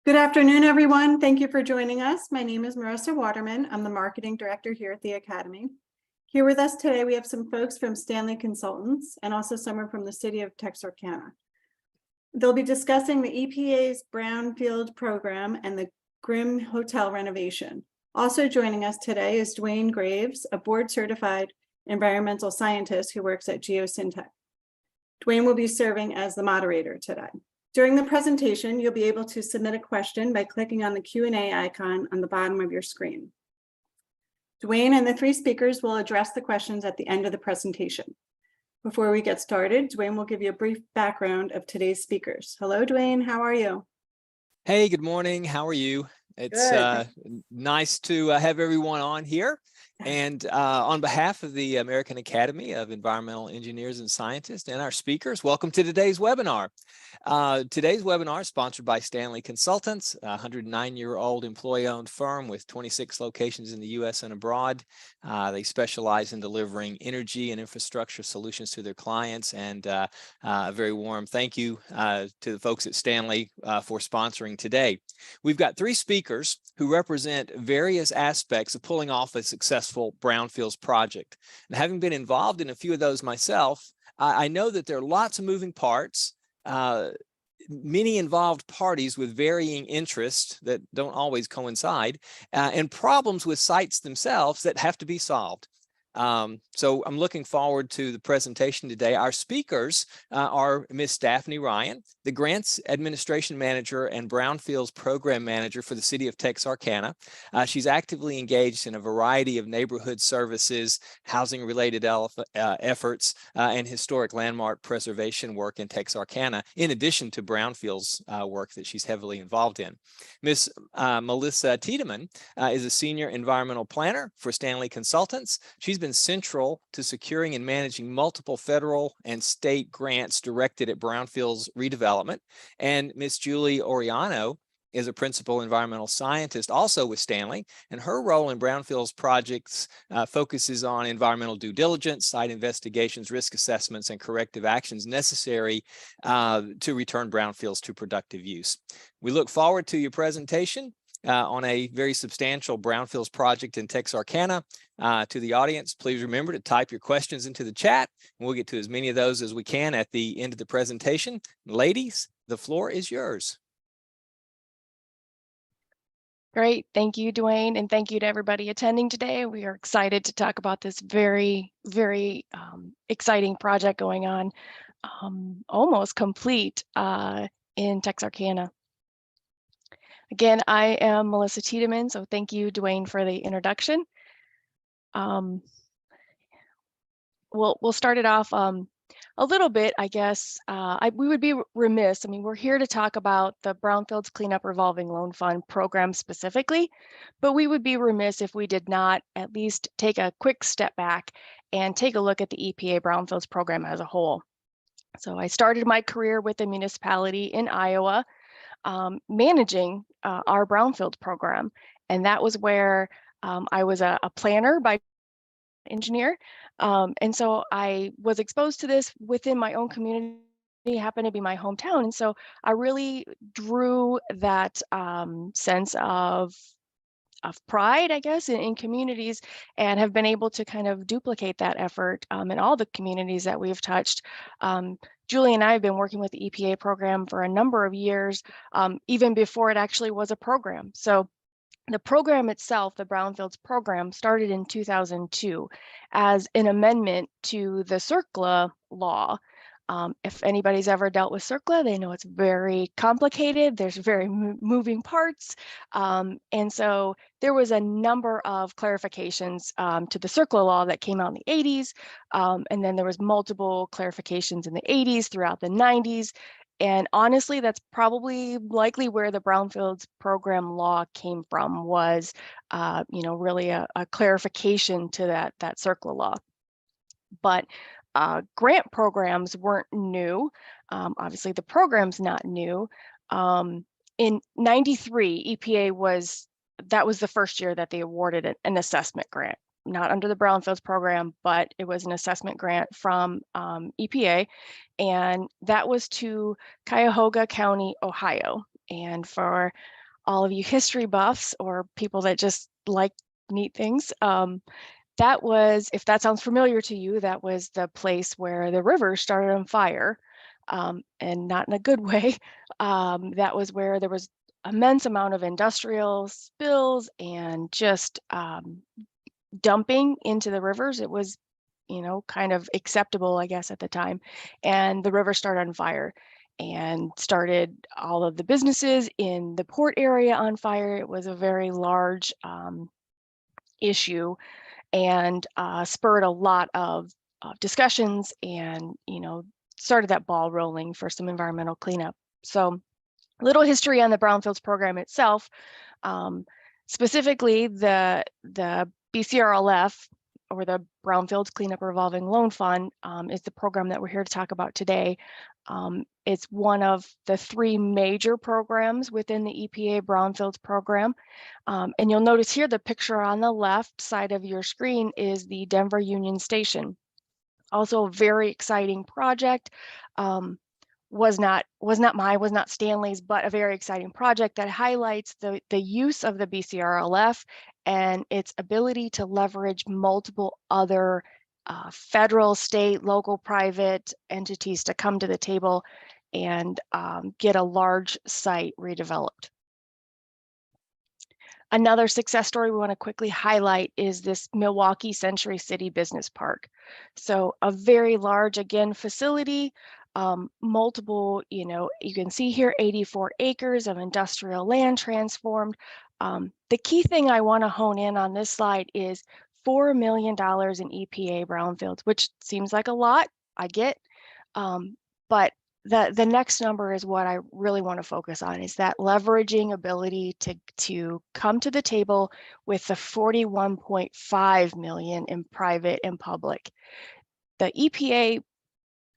Good afternoon, everyone. Thank you for joining us. My name is Marissa Waterman. I'm the Marketing Director here at the Academy. Here with us today, we have some folks from Stanley Consultants and also someone from the city of Texarkana. They'll be discussing the EPA's Brownfield program and the Grimm Hotel renovation. Also joining us today is Dwayne Graves, a board-certified environmental scientist who works at Geosyntec. Dwayne will be serving as the moderator today. During the presentation, you'll be able to submit a question by clicking on the Q&A icon on the bottom of your screen. Dwayne and the three speakers will address the questions at the end of the presentation. Before we get started, Dwayne will give you a brief background of today's speakers. Hello, Dwayne. How are you? Hey, good morning. How are you? It's nice to have everyone on here. And on behalf of the American Academy of Environmental Engineers and Scientists and our speakers, welcome to today's webinar. Today's webinar is sponsored by Stanley Consultants, a 109-year-old employee-owned firm with 26 locations in the U.S. and abroad. They specialize in delivering energy and infrastructure solutions to their clients. And a very warm thank you to the folks at Stanley for sponsoring today. We've got three speakers who represent various aspects of pulling off a successful brownfields project. And having been involved in a few of those myself, I know that there are lots of moving parts, many involved parties with varying interests that don't always coincide, and problems with sites themselves that have to be solved. So I'm looking forward to the presentation today. Our speakers are Ms. Daphnea Ryan, the Grants Administration Manager and Brownfields Program Manager for the City of Texarkana. She's actively engaged in a variety of neighborhood services, housing-related efforts, and historic landmark preservation work in Texarkana, in addition to brownfields work that she's heavily involved in. Ms. Melissa Tidemann is a Senior Environmental Planner for Stanley Consultants. She's been central to securing and managing multiple federal and state grants directed at brownfields redevelopment. And Ms. Julie Oriano is a principal environmental scientist also with Stanley, and her role in brownfields projects focuses on environmental due diligence, site investigations, risk assessments, and corrective actions necessary to return brownfields to productive use. We look forward to your presentation on a very substantial brownfields project in Texarkana. To the audience, please remember to type your questions into the chat, and we'll get to as many of those as we can at the end of the presentation. Ladies, the floor is yours. Great. Thank you, Dwayne, and thank you to everybody attending today. We are excited to talk about this very, very exciting project going on, almost complete in Texarkana. Again, I am Melissa Tidemann, so thank you, Dwayne, for the introduction. We'll start it off a little bit, I guess. We would be remiss. I mean, we're here to talk about the Brownfields Cleanup Revolving Loan Fund program specifically, but we would be remiss if we did not at least take a quick step back and take a look at the EPA Brownfields program as a whole. So I started my career with a municipality in Iowa, managing our brownfield program, and that was where I was a planner by engineer, and so I was exposed to this within my own community. It happened to be my hometown, and so I really drew that sense of pride, I guess, in communities, and have been able to kind of duplicate that effort in all the communities that we've touched. Julie and I have been working with the EPA program for a number of years, even before it actually was a program. So the program itself, the Brownfields program, started in 2002 as an amendment to the CERCLA law. If anybody's ever dealt with CERCLA, they know it's very complicated. There's very moving parts. And so there was a number of clarifications to the CERCLA law that came out in the 80s. And then there was multiple clarifications in the 80s, throughout the 90s. And honestly, that's probably likely where the Brownfields program law came from, was really a clarification to that CERCLA law. But grant programs weren't new. Obviously, the program's not new. In '93, EPA that was the first year that they awarded an assessment grant, not under the Brownfields program, but it was an assessment grant from EPA, and that was to Cuyahoga County, Ohio. And for all of you history buffs or people that just like neat things, that was, if that sounds familiar to you, that was the place where the river started on fire, and not in a good way. That was where there was immense amount of industrial spills and just dumping into the rivers. It was, kind of acceptable, I guess, at the time. And the river started on fire and started all of the businesses in the port area on fire. It was a very large issue, and spurred a lot of discussions, and started that ball rolling for some environmental cleanup. So little history on the Brownfields program itself. Specifically, the BCRLF, or the Brownfields Cleanup Revolving Loan Fund, is the program that we're here to talk about today. It's one of the 3 major programs within the EPA Brownfields program. And you'll notice here the picture on the left side of your screen is the Denver Union Station. Also a very exciting project. Was not Stanley's, but a very exciting project that highlights the use of the BCRLF and its ability to leverage multiple other federal, state, local, private entities to come to the table and get a large site redeveloped. Another success story we want to quickly highlight is this Milwaukee Century City Business Park. So a very large, again, facility, multiple, you can see here 84 acres of industrial land transformed. The key thing I want to hone in on this slide is $4 million in EPA brownfields, which seems like a lot, I get, but the next number is what I really want to focus on, is that leveraging ability to come to the table with the 41.5 million in private and public. The EPA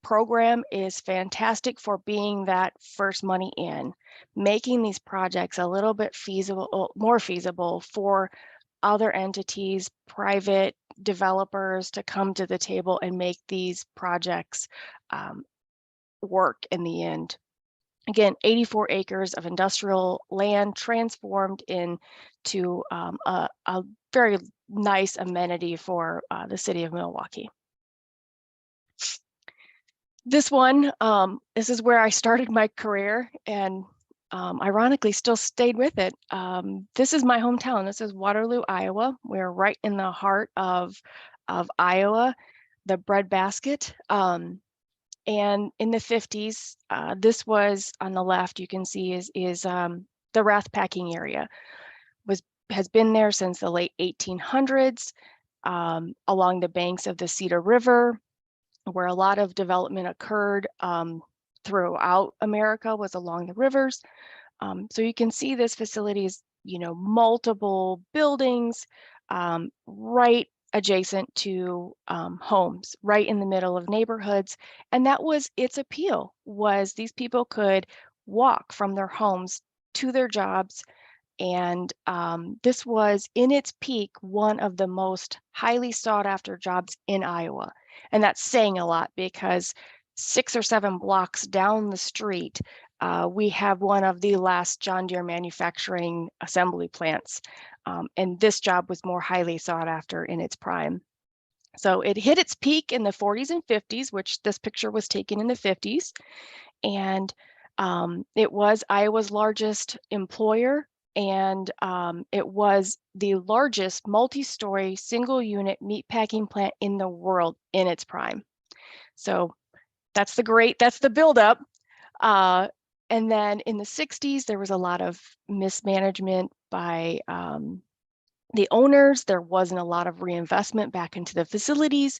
program is fantastic for being that first money in, making these projects a little bit more feasible for other entities, private developers to come to the table and make these projects work in the end. Again, 84 acres of industrial land transformed into a very nice amenity for the city of Milwaukee. This one, this is where I started my career, and ironically still stayed with it. This is my hometown. This is Waterloo, Iowa. We're right in the heart of Iowa, the breadbasket. And in the 50s, this was on the left, you can see is the wrath packing area. Has been there since the late 1800s, along the banks of the Cedar River, where a lot of development occurred throughout America, was along the rivers. So you can see this facility is, multiple buildings right adjacent to homes, right in the middle of neighborhoods. And that was its appeal, was these people could walk from their homes to their jobs. And this was, in its peak, one of the most highly sought after jobs in Iowa. And that's saying a lot, because 6 or 7 blocks down the street, we have one of the last John Deere manufacturing assembly plants. And this job was more highly sought after in its prime. So it hit its peak in the 40s and 50s, which this picture was taken in the 50s. And it was Iowa's largest employer. And it was the largest multi-story single unit meatpacking plant in the world in its prime. So that's the buildup. And then in the 60s, there was a lot of mismanagement by the owners. There wasn't a lot of reinvestment back into the facilities.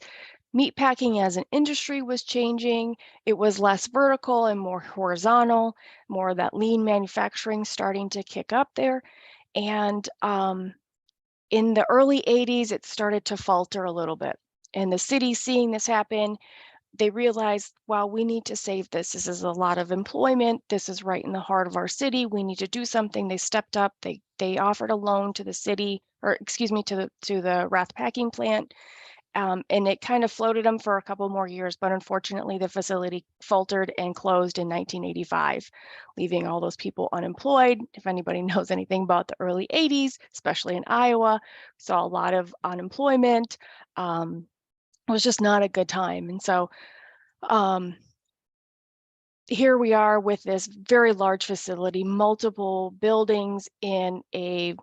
Meatpacking as an industry was changing. It was less vertical and more horizontal, more of that lean manufacturing starting to kick up there. And in the early 80s, it started to falter a little bit. And the city, seeing this happen, they realized, wow, we need to save this. This is a lot of employment. This is right in the heart of our city. We need to do something. They stepped up. They offered a loan to the city, or excuse me, to the wrath packing plant. and it kind of floated them for a couple more years, but unfortunately the facility faltered and closed in 1985, leaving all those people unemployed. If anybody knows anything about the early 80s, especially in Iowa, saw a lot of unemployment. It was just not a good time. And so here we are with this very large facility, multiple buildings in a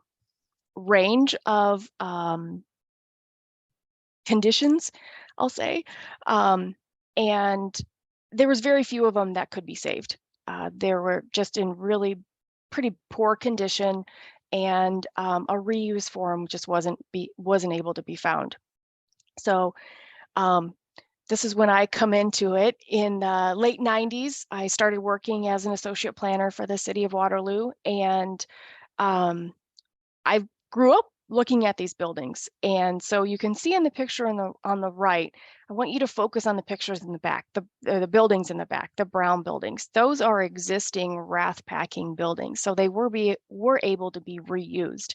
range of conditions, I'll say. And there was very few of them that could be saved. They were just in really pretty poor condition, and a reuse for them just wasn't able to be found. So this is when I come into it. In the late 90s, I started working as an associate planner for the city of Waterloo, and I grew up looking at these buildings. And so you can see in the picture on the right, I want you to focus on the pictures in the back, the buildings in the back, the brown buildings. Those are existing wrath packing buildings. So they were able to be reused.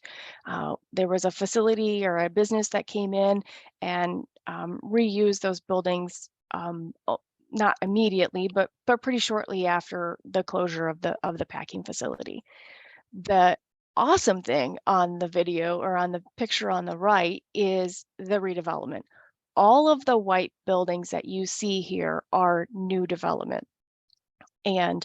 There was a facility or a business that came in and reused those buildings, not immediately, but pretty shortly after the closure of the packing facility. The awesome thing on the video or on the picture on the right is the redevelopment. All of the white buildings that you see here are new development. And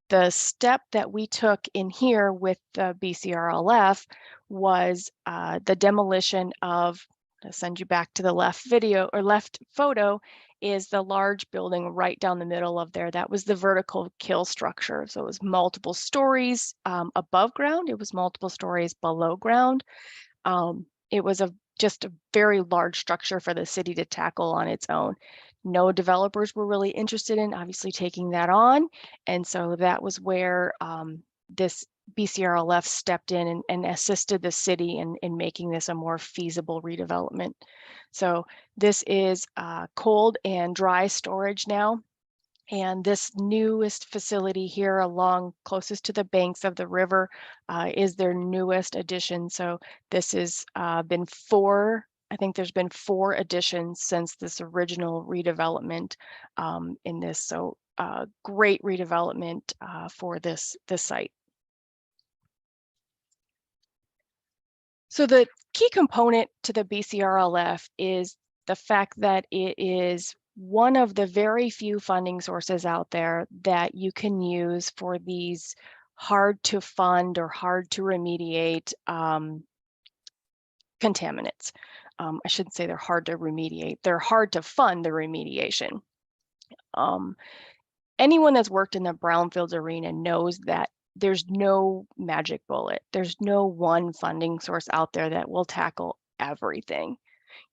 the step that we took in here with the BCRLF was the demolition of, I'll send you back to the left video or left photo, is the large building right down the middle of there. That was the vertical kill structure. So it was multiple stories above ground. It was multiple stories below ground. It was just a very large structure for the city to tackle on its own. No developers were really interested in obviously taking that on. And so that was where this BCRLF stepped in and assisted the city in making this a more feasible redevelopment. So this is cold and dry storage now. And this newest facility here along closest to the banks of the river is their newest addition. So this has been I think there's been 4 additions since this original redevelopment in this. So great redevelopment for this site. So the key component to the BCRLF is the fact that it is one of the very few funding sources out there that you can use for these hard to fund or hard to remediate contaminants. I shouldn't say they're hard to remediate, they're hard to fund the remediation. Anyone that's worked in the brownfields arena knows that there's no magic bullet. There's no one funding source out there that will tackle everything.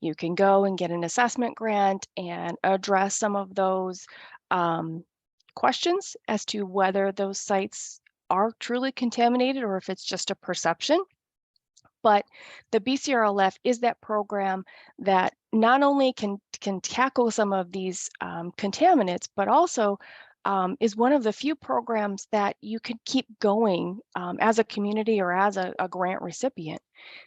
You can go and get an assessment grant and address some of those questions as to whether those sites are truly contaminated or if it's just a perception. But the BCRLF is that program that not only can tackle some of these contaminants, but also is one of the few programs that you can keep going as a community or as a grant recipient,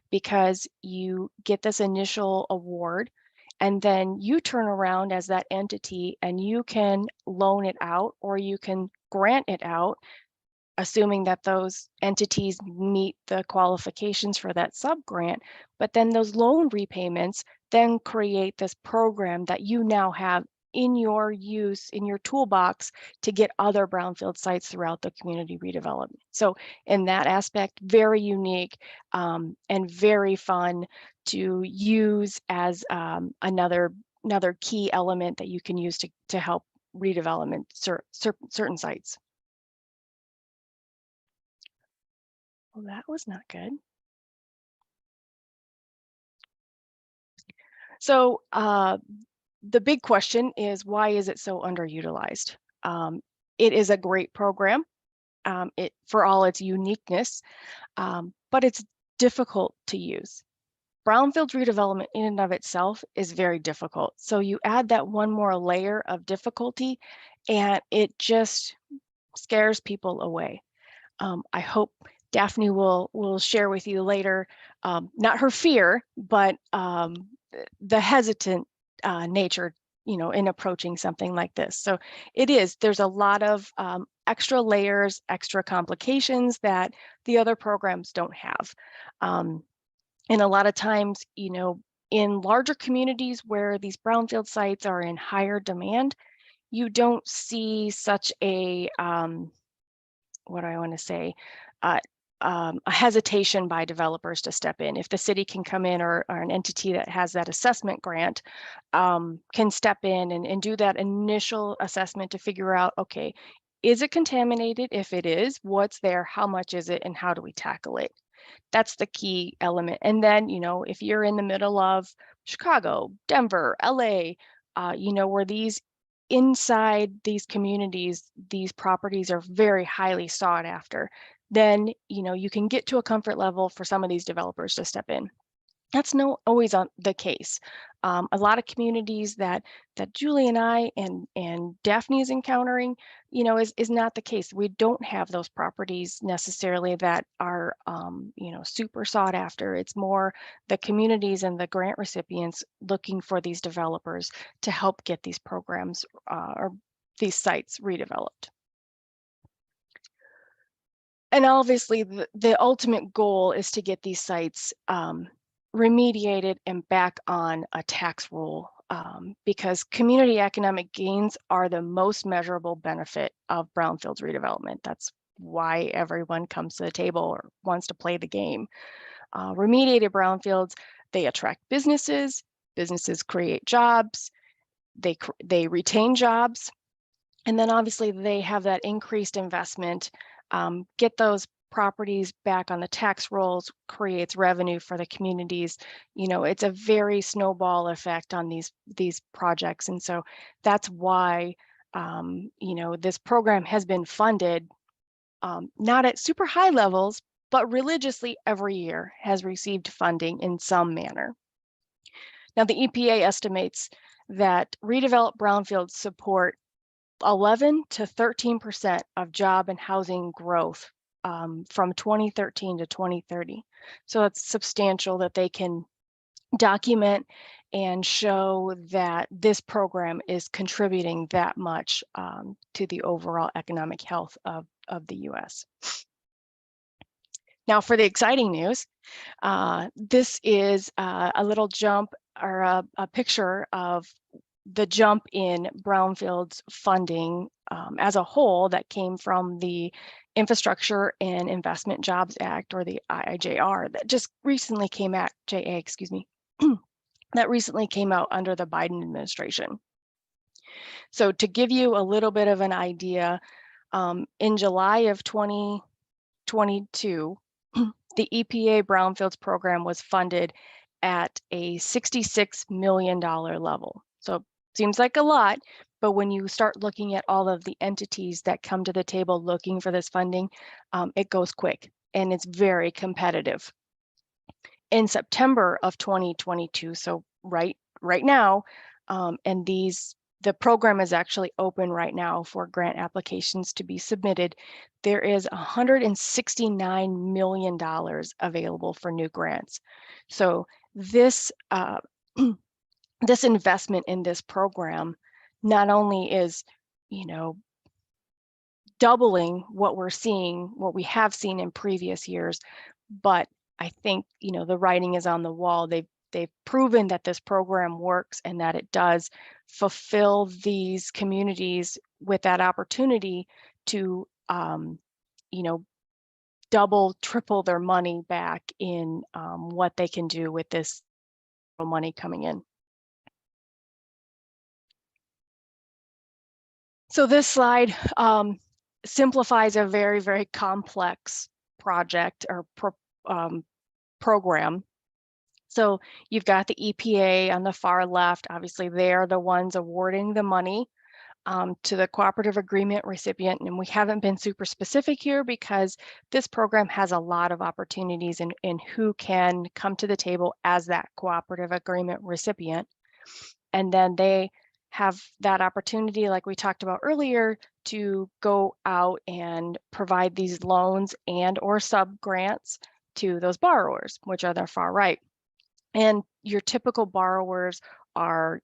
because you get this initial award and then you turn around as that entity and you can loan it out or you can grant it out, assuming that those entities meet the qualifications for that sub-grant. But then those loan repayments then create this program that you now have in your use, in your toolbox to get other brownfield sites throughout the community redevelopment. So in that aspect, very unique and very fun to use as another key element that you can use to help redevelopment certain sites. Well, that was not good. So the big question is, why is it so underutilized? It is a great program for all its uniqueness, but it's difficult to use. Brownfield redevelopment in and of itself is very difficult. So you add that one more layer of difficulty and it just scares people away. I hope Daphne will share with you later, not her fear, but the nature, in approaching something like this. So there's a lot of extra layers, extra complications that the other programs don't have. And a lot of times, in larger communities where these brownfield sites are in higher demand, you don't see such a, what do I want to say, a hesitation by developers to step in. If the city can come in, or an entity that has that assessment grant can step in and do that initial assessment to figure out, okay, is it contaminated? If it is, what's there? How much is it? And how do we tackle it? That's the key element. And then, if you're in the middle of Chicago, Denver, LA, where inside these communities, these properties are very highly sought after, then, you can get to a comfort level for some of these developers to step in. That's not always the case. A lot of communities that Julie and I and Daphne is encountering, is not the case. We don't have those properties necessarily that are, super sought after. It's more the communities and the grant recipients looking for these developers to help get these programs or these sites redeveloped. And obviously, the ultimate goal is to get these sites remediated and back on a tax roll, because community economic gains are the most measurable benefit of brownfields redevelopment. That's why everyone comes to the table or wants to play the game. Remediated brownfields, they attract businesses create jobs, they retain jobs, and then obviously they have that increased investment, get those properties back on the tax rolls, creates revenue for the communities. It's a very snowball effect on these projects. And so that's why, this program has been funded, not at super high levels, but religiously every year has received funding in some manner. Now, the EPA estimates that redeveloped brownfields support 11 to 13% of job and housing growth from 2013 to 2030. So it's substantial that they can document and show that this program is contributing that much to the overall economic health of the US. Now, for the exciting news, this is a little jump, or a picture of the jump in brownfields funding as a whole that came from the Infrastructure and Investment Jobs Act, or the IIJR, that just recently came out, that recently came out under the Biden administration. So to give you a little bit of an idea, in July of 2022, the EPA Brownfields program was funded at a $66 million level. So seems like a lot, but when you start looking at all of the entities that come to the table looking for this funding, it goes quick and it's very competitive. In September of 2022, so right now, and the program is actually open right now for grant applications to be submitted, there is $169 million available for new grants. So this this investment in this program not only is, doubling what we have seen in previous years, but I think, the writing is on the wall. They've proven that this program works and that it does fulfill these communities with that opportunity to, double, triple their money back in what they can do with this money coming in. So this slide simplifies a very, very complex project or program. So you've got the EPA on the far left. Obviously, they're the ones awarding the money to the cooperative agreement recipient. And we haven't been super specific here because this program has a lot of opportunities in who can come to the table as that cooperative agreement recipient. And then they have that opportunity, like we talked about earlier, to go out and provide these loans and or sub grants to those borrowers, which are the far right. And your typical borrowers are,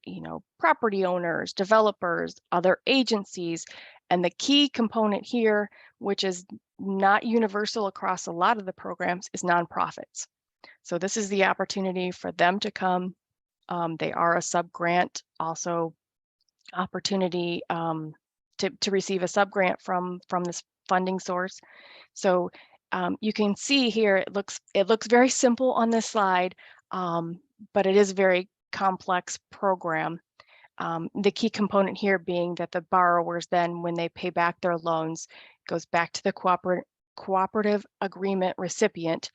property owners, developers, other agencies. And the key component here, which is not universal across a lot of the programs, is nonprofits. So this is the opportunity for them to come. They are a sub-grant, also opportunity to receive a sub-grant from this funding source. So you can see here, it looks very simple on this slide, but it is a very complex program. The key component here being that the borrowers then, when they pay back their loans, goes back to the cooperative agreement recipient,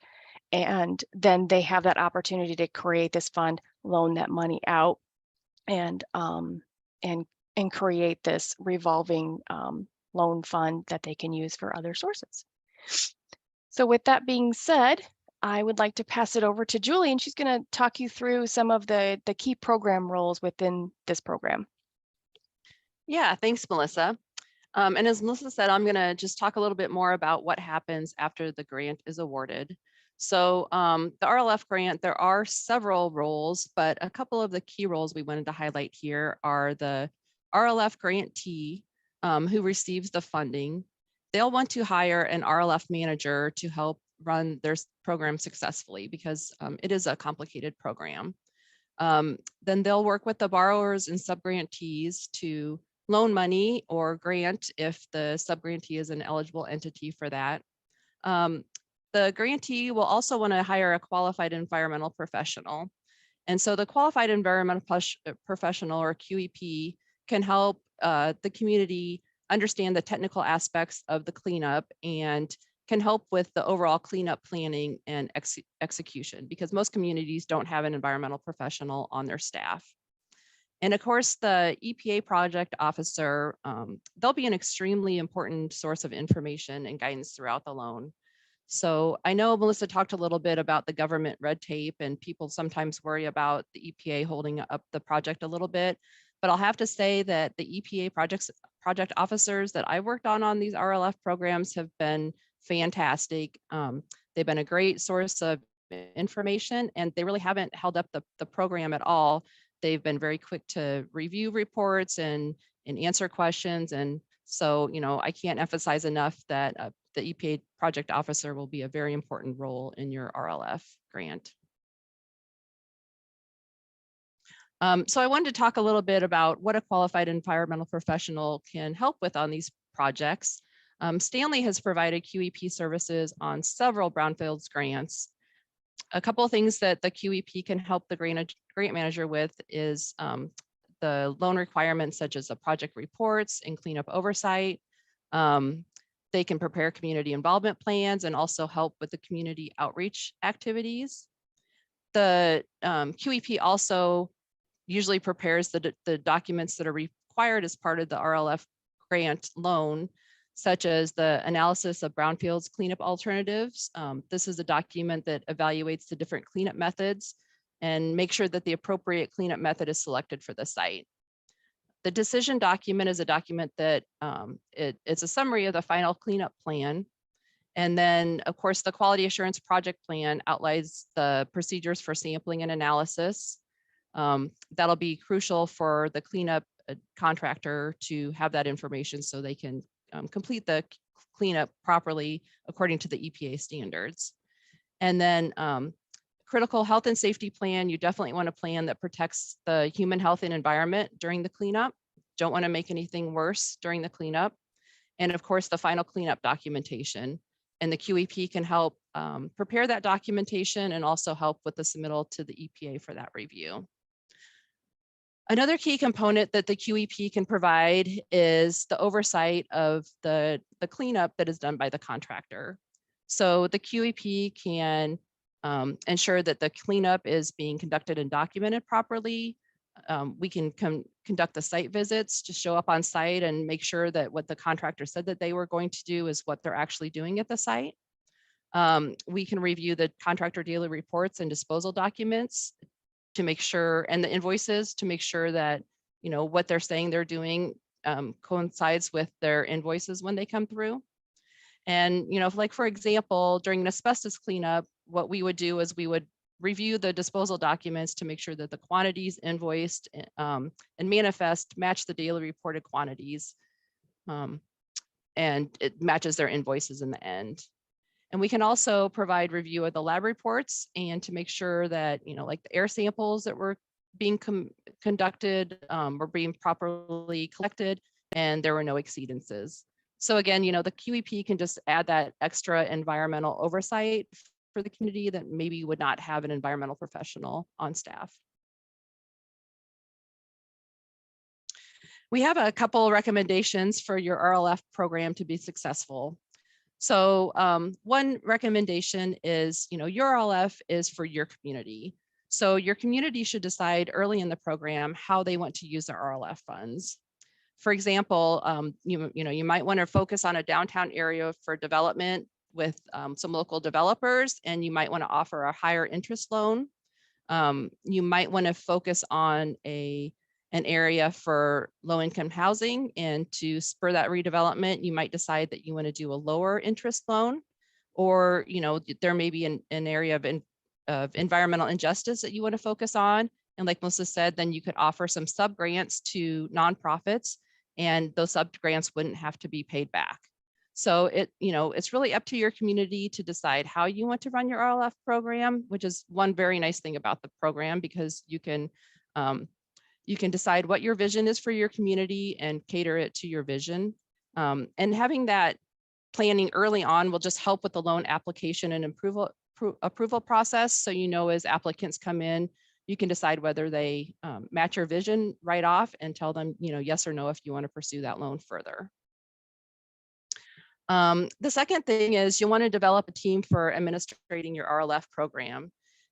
and then they have that opportunity to create this fund, loan that money out, and create this revolving loan fund that they can use for other sources. So with that being said, I would like to pass it over to Julie, and she's going to talk you through some of the key program roles within this program. Yeah, thanks, Melissa. And as Melissa said, I'm going to just talk a little bit more about what happens after the grant is awarded. So the RLF grant, there are several roles, but a couple of the key roles we wanted to highlight here are the RLF grantee who receives the funding. They'll want to hire an RLF manager to help run their program successfully because it is a complicated program. Then they'll work with the borrowers and subgrantees to loan money or grant if the subgrantee is an eligible entity for that. The grantee will also want to hire a qualified environmental professional. And so the qualified environmental professional, or QEP, can help the community understand the technical aspects of the cleanup and can help with the overall cleanup planning and execution, because most communities don't have an environmental professional on their staff. And of course, the EPA project officer, they'll be an extremely important source of information and guidance throughout the loan. So I know Melissa talked a little bit about the government red tape, and people sometimes worry about the EPA holding up the project a little bit, but I'll have to say that the EPA project officers that I worked on these RLF programs have been fantastic. They've been a great source of information, and they really haven't held up the program at all. They've been very quick to review reports and answer questions. And so, I can't emphasize enough that the EPA project officer will be a very important role in your RLF grant. So I wanted to talk a little bit about what a qualified environmental professional can help with on these projects. Stanley has provided QEP services on several Brownfields grants. A couple of things that the QEP can help the grant manager with is the loan requirements, such as the project reports and cleanup oversight. They can prepare community involvement plans and also help with the community outreach activities. The QEP also usually prepares the documents that are required as part of the RLF grant loan, such as the analysis of Brownfield's cleanup alternatives. This is a document that evaluates the different cleanup methods and make sure that the appropriate cleanup method is selected for the site. The decision document is a document that it's a summary of the final cleanup plan. And then, of course, the quality assurance project plan outlines the procedures for sampling and analysis. That'll be crucial for the cleanup contractor to have that information so they can complete the cleanup properly according to the EPA standards. And then critical health and safety plan, you definitely want a plan that protects the human health and environment during the cleanup. Don't want to make anything worse during the cleanup. And of course, the final cleanup documentation. And the QEP can help prepare that documentation and also help with the submittal to the EPA for that review. Another key component that the QEP can provide is the oversight of the cleanup that is done by the contractor. So the QEP can ensure that the cleanup is being conducted and documented properly. We can conduct the site visits to show up on site and make sure that what the contractor said that they were going to do is what they're actually doing at the site. We can review the contractor daily reports and disposal documents to make sure, and the invoices to make sure that, what they're saying they're doing coincides with their invoices when they come through. And, like, for example, during an asbestos cleanup, what we would do is we would review the disposal documents to make sure that the quantities invoiced and manifest match the daily reported quantities, and it matches their invoices in the end. And we can also provide review of the lab reports and to make sure that, like the air samples that were being conducted were being properly collected and there were no exceedances. So again, the QEP can just add that extra environmental oversight for the community that maybe would not have an environmental professional on staff. We have a couple recommendations for your RLF program to be successful. So one recommendation is, your RLF is for your community. So your community should decide early in the program how they want to use their RLF funds. For example, you might want to focus on a downtown area for development with some local developers, and you might want to offer a higher interest loan. You might want to focus on an area for low-income housing, and to spur that redevelopment, you might decide that you want to do a lower interest loan, or there may be an area of environmental injustice that you want to focus on. And like Melissa said, then you could offer some sub-grants to nonprofits, and those sub-grants wouldn't have to be paid back. So it's really up to your community to decide how you want to run your RLF program, which is one very nice thing about the program, because you can decide what your vision is for your community and cater it to your vision. And having that planning early on will just help with the loan application and approval process. So, as applicants come in, you can decide whether they match your vision right off and tell them, yes or no, if you want to pursue that loan further. The second thing is you'll want to develop a team for administrating your RLF program.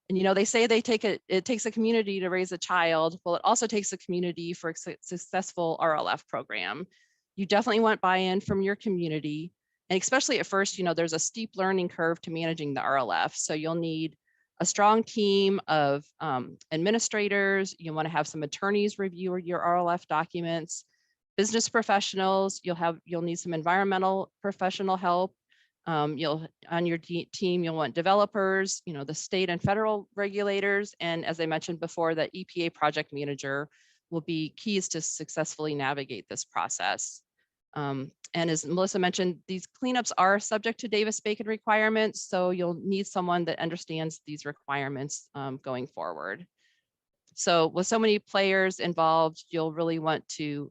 And they say it takes a community to raise a child. Well, it also takes a community for a successful RLF program. You definitely want buy-in from your community. And especially at first, there's a steep learning curve to managing the RLF. So you'll need a strong team of administrators. You want to have some attorneys review your RLF documents, business professionals. You'll need some environmental professional help. On your team, you'll want developers, the state and federal regulators. And as I mentioned before, the EPA project manager will be keys to successfully navigate this process. And as Melissa mentioned, these cleanups are subject to Davis-Bacon requirements. So you'll need someone that understands these requirements going forward. So with so many players involved, you'll really want to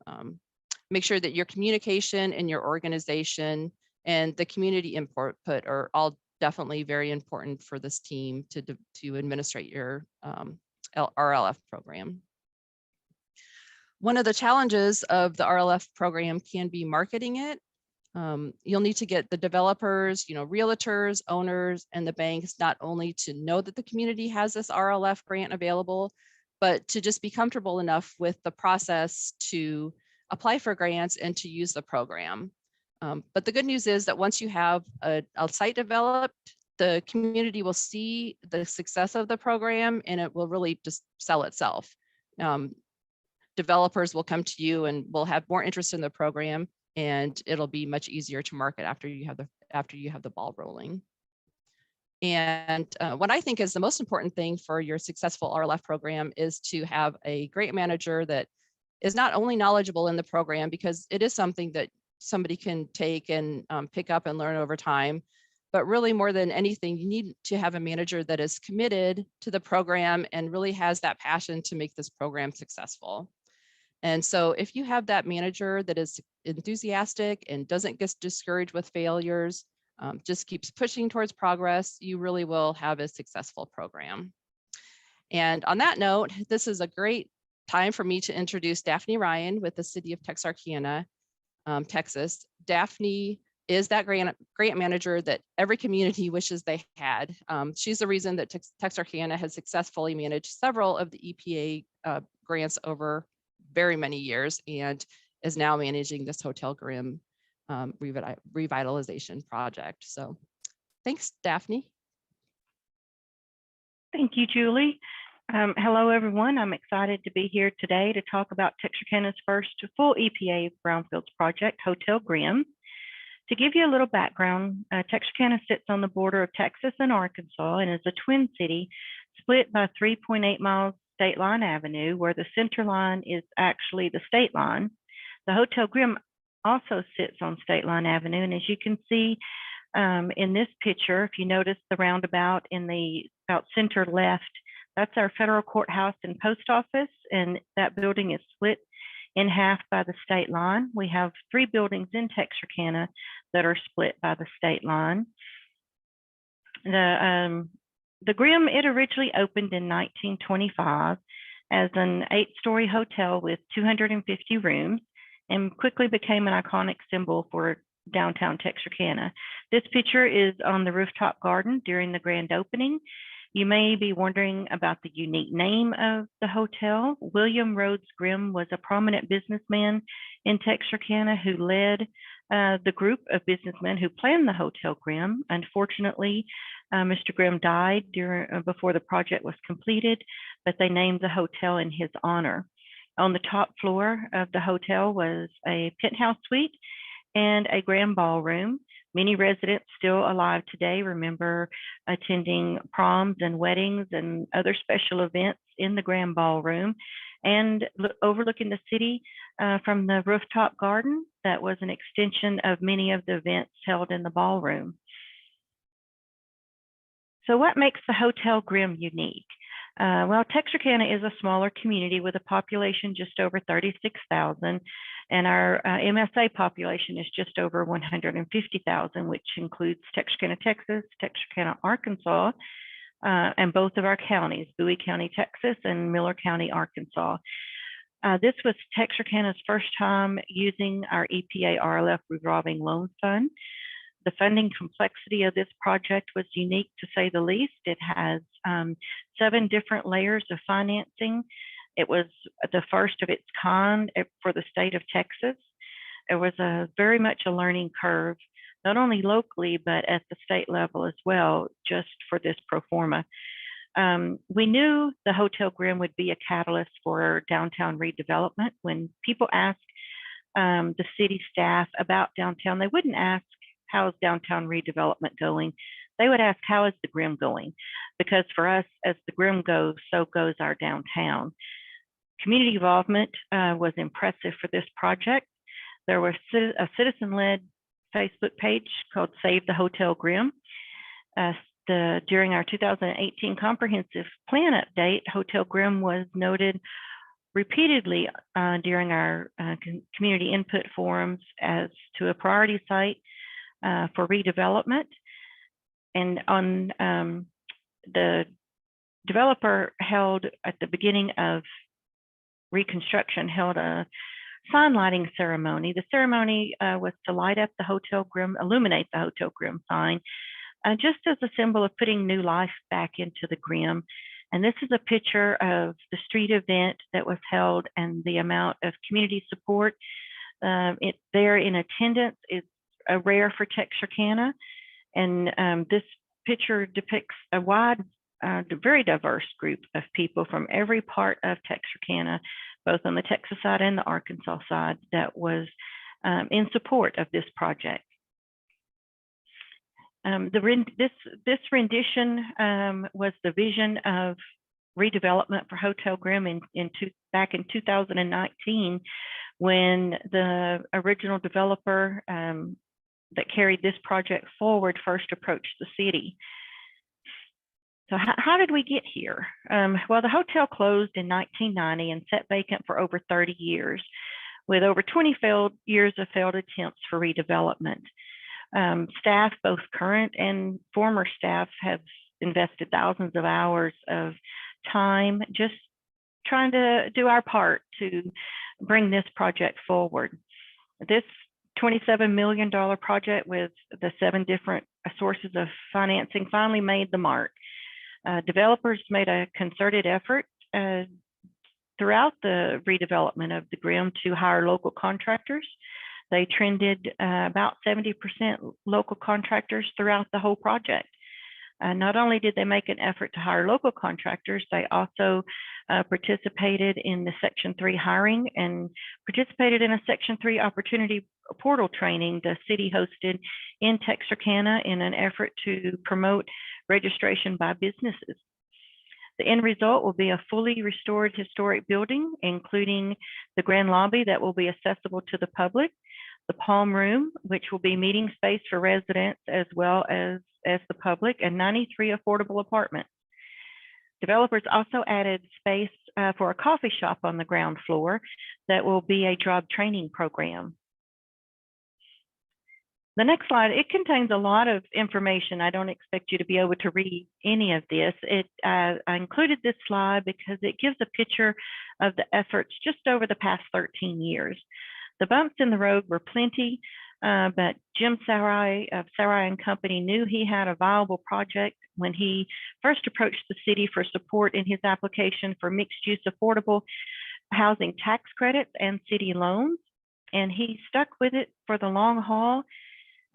make sure that your communication and your organization and the community input are all definitely very important for this team to administrate your RLF program. One of the challenges of the RLF program can be marketing it. You'll need to get the developers, realtors, owners, and the banks not only to know that the community has this RLF grant available, but to just be comfortable enough with the process to apply for grants and to use the program. But the good news is that once you have a site developed, the community will see the success of the program and it will really just sell itself. Developers will come to you and will have more interest in the program, and it'll be much easier to market after you have the ball rolling. And what I think is the most important thing for your successful RLF program is to have a great manager that is not only knowledgeable in the program, because it is something that somebody can take and pick up and learn over time. But really, more than anything, you need to have a manager that is committed to the program and really has that passion to make this program successful. And so if you have that manager that is enthusiastic and doesn't get discouraged with failures, just keeps pushing towards progress, you really will have a successful program. And on that note, this is a great time for me to introduce Daphnea Ryan with the City of Texarkana, Texas. Daphnea is that grant manager that every community wishes they had. She's the reason that Texarkana has successfully managed several of the EPA grants over very many years and is now managing this Hotel Grimm revitalization project. So thanks, Daphnea. Thank you, Julie. Hello, everyone. I'm excited to be here today to talk about Texarkana's first full EPA Brownfields project, Hotel Grimm. To give you a little background, Texarkana sits on the border of Texas and Arkansas and is a twin city split by 3.8 miles State Line Avenue, where the center line is actually the state line. The Hotel Grimm also sits on State Line Avenue, and as you can see in this picture, if you notice the roundabout in the about center left, that's our federal courthouse and post office, and that building is split in half by the state line. We have 3 buildings in Texarkana that are split by the state line. The Grimm, it originally opened in 1925 as an 8-story hotel with 250 rooms and quickly became an iconic symbol for downtown Texarkana. This picture is on the rooftop garden during the grand opening. You may be wondering about the unique name of the hotel. William Rhodes Grimm was a prominent businessman in Texarkana who led the group of businessmen who planned the Hotel Grimm. Unfortunately, Mr. Grimm died before the project was completed, but they named the hotel in his honor. On the top floor of the hotel was a penthouse suite and a grand ballroom. Many residents still alive today remember attending proms and weddings and other special events in the grand ballroom. And overlooking the city from the rooftop garden, that was an extension of many of the events held in the ballroom. So what makes the Hotel Grimm unique? Well, Texarkana is a smaller community with a population just over 36,000, and our MSA population is just over 150,000, which includes Texarkana, Texas, Texarkana, Arkansas, and both of our counties, Bowie County, Texas, and Miller County, Arkansas. This was Texarkana's first time using our EPA RLF revolving loan fund. The funding complexity of this project was unique, to say the least. It has 7 different layers of financing. It was the first of its kind for the state of Texas. It was very much a learning curve, not only locally, but at the state level as well, just for this pro forma. We knew the Hotel Grimm would be a catalyst for downtown redevelopment. When people ask the city staff about downtown, they wouldn't ask, how is downtown redevelopment going? They would ask, how is the Grimm going? Because for us, as the Grimm goes, so goes our downtown. Community involvement was impressive for this project. There was a citizen-led Facebook page called Save the Hotel Grimm. During our 2018 comprehensive plan update, Hotel Grimm was noted repeatedly during our community input forums as to a priority site for redevelopment. And on the developer held at the beginning of reconstruction, held a sign lighting ceremony. The ceremony was to light up the Hotel Grimm, illuminate the Hotel Grimm sign, just as a symbol of putting new life back into the Grimm. And this is a picture of the street event that was held and the amount of community support there in attendance is rare for Texarkana. And this picture depicts a wide, very diverse group of people from every part of Texarkana, both on the Texas side and the Arkansas side, that was in support of this project. This rendition was the vision of redevelopment for Hotel Grimm back in 2019, when the original developer that carried this project forward first approached the city. So how did we get here? Well, the hotel closed in 1990 and sat vacant for over 30 years, with over 20 years of failed attempts for redevelopment. Staff, both current and former staff, have invested thousands of hours of time just trying to do our part to bring this project forward. This $27 million project with the 7 different sources of financing finally made the mark. Developers made a concerted effort throughout the redevelopment of the Grimm to hire local contractors. They trended about 70% local contractors throughout the whole project. Not only did they make an effort to hire local contractors, they also participated in the Section 3 hiring and participated in a Section 3 opportunity portal training the city hosted in Texarkana in an effort to promote registration by businesses. The end result will be a fully restored historic building, including the grand lobby that will be accessible to the public, the Palm Room, which will be meeting space for residents as well as the public, and 93 affordable apartments. Developers also added space for a coffee shop on the ground floor that will be a job training program. The next slide, it contains a lot of information. I don't expect you to be able to read any of this. I included this slide because it gives a picture of the efforts just over the past 13 years. The bumps in the road were plenty, but Jim Sarai of Sarai and Company knew he had a viable project when he first approached the city for support in his application for mixed-use affordable housing tax credits and city loans. And he stuck with it for the long haul.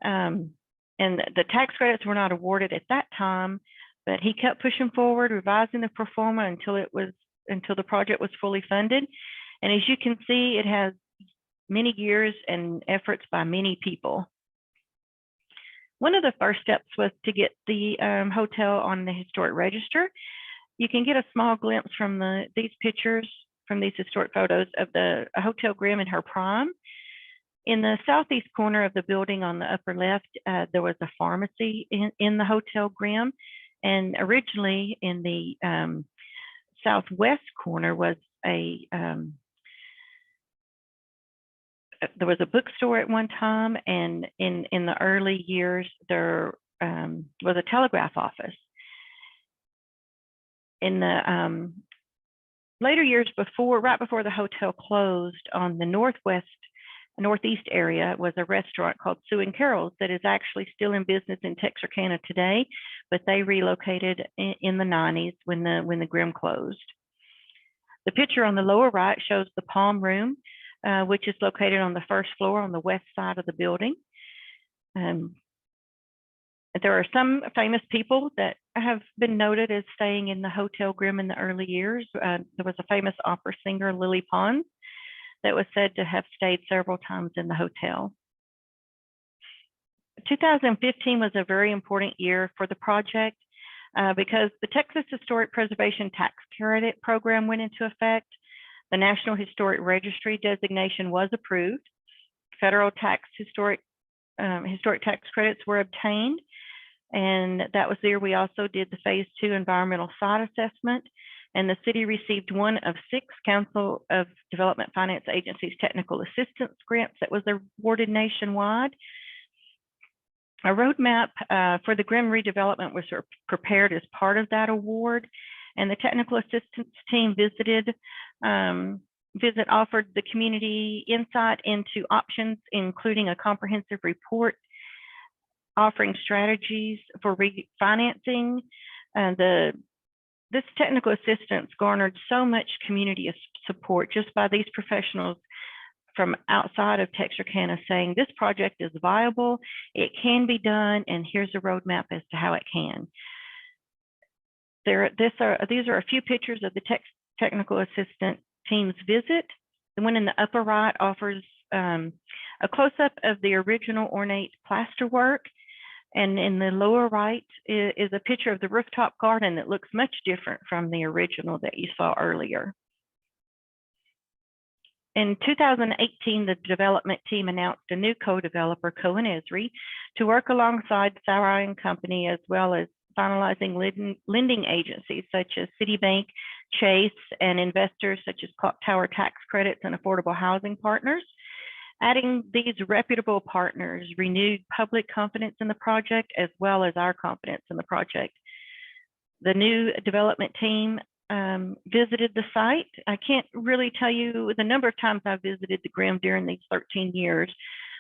And the tax credits were not awarded at that time, but he kept pushing forward, revising the pro forma until the project was fully funded. And as you can see, it has many years and efforts by many people. One of the first steps was to get the hotel on the historic register. You can get a small glimpse from these pictures, from these historic photos of the Hotel Grimm in her prime. In the southeast corner of the building on the upper left, there was a pharmacy in the Hotel Grimm. And originally in the southwest corner was there was a bookstore at one time, and in the early years, there was a telegraph office. In the later years right before the hotel closed, on the northeast area was a restaurant called Sue and Carol's that is actually still in business in Texarkana today, but they relocated in the 90s when the Grimm closed. The picture on the lower right shows the Palm Room, which is located on the first floor on the west side of the building. There are some famous people that have been noted as staying in the Hotel Grimm in the early years. There was a famous opera singer, Lily Pons, that was said to have stayed several times in the hotel. 2015 was a very important year for the project because the Texas Historic Preservation Tax Credit Program went into effect. The National Historic Registry designation was approved. Federal historic tax credits were obtained. And that was there. We also did the phase 2 environmental site assessment. And the city received one of 6 Council of Development Finance Agencies technical assistance grants that was awarded nationwide. A roadmap for the Grimm redevelopment was prepared as part of that award. And the technical assistance team offered the community insight into options, including a comprehensive report offering strategies for refinancing. This technical assistance garnered so much community support just by these professionals from outside of Texarkana saying this project is viable, it can be done, and here's a roadmap as to how it can. These are a few pictures of the technical assistant team's visit. The one in the upper right offers a close-up of the original ornate plasterwork. And in the lower right is a picture of the rooftop garden that looks much different from the original that you saw earlier. In 2018, the development team announced a new co-developer, Cohen Esri, to work alongside Sarai and Company, as well as finalizing lending agencies such as Citibank, Chase, and investors such as Clock Tower Tax Credits and Affordable Housing Partners. Adding these reputable partners renewed public confidence in the project as well as our confidence in the project. The new development team visited the site. I can't really tell you the number of times I've visited the Grimm during these 13 years,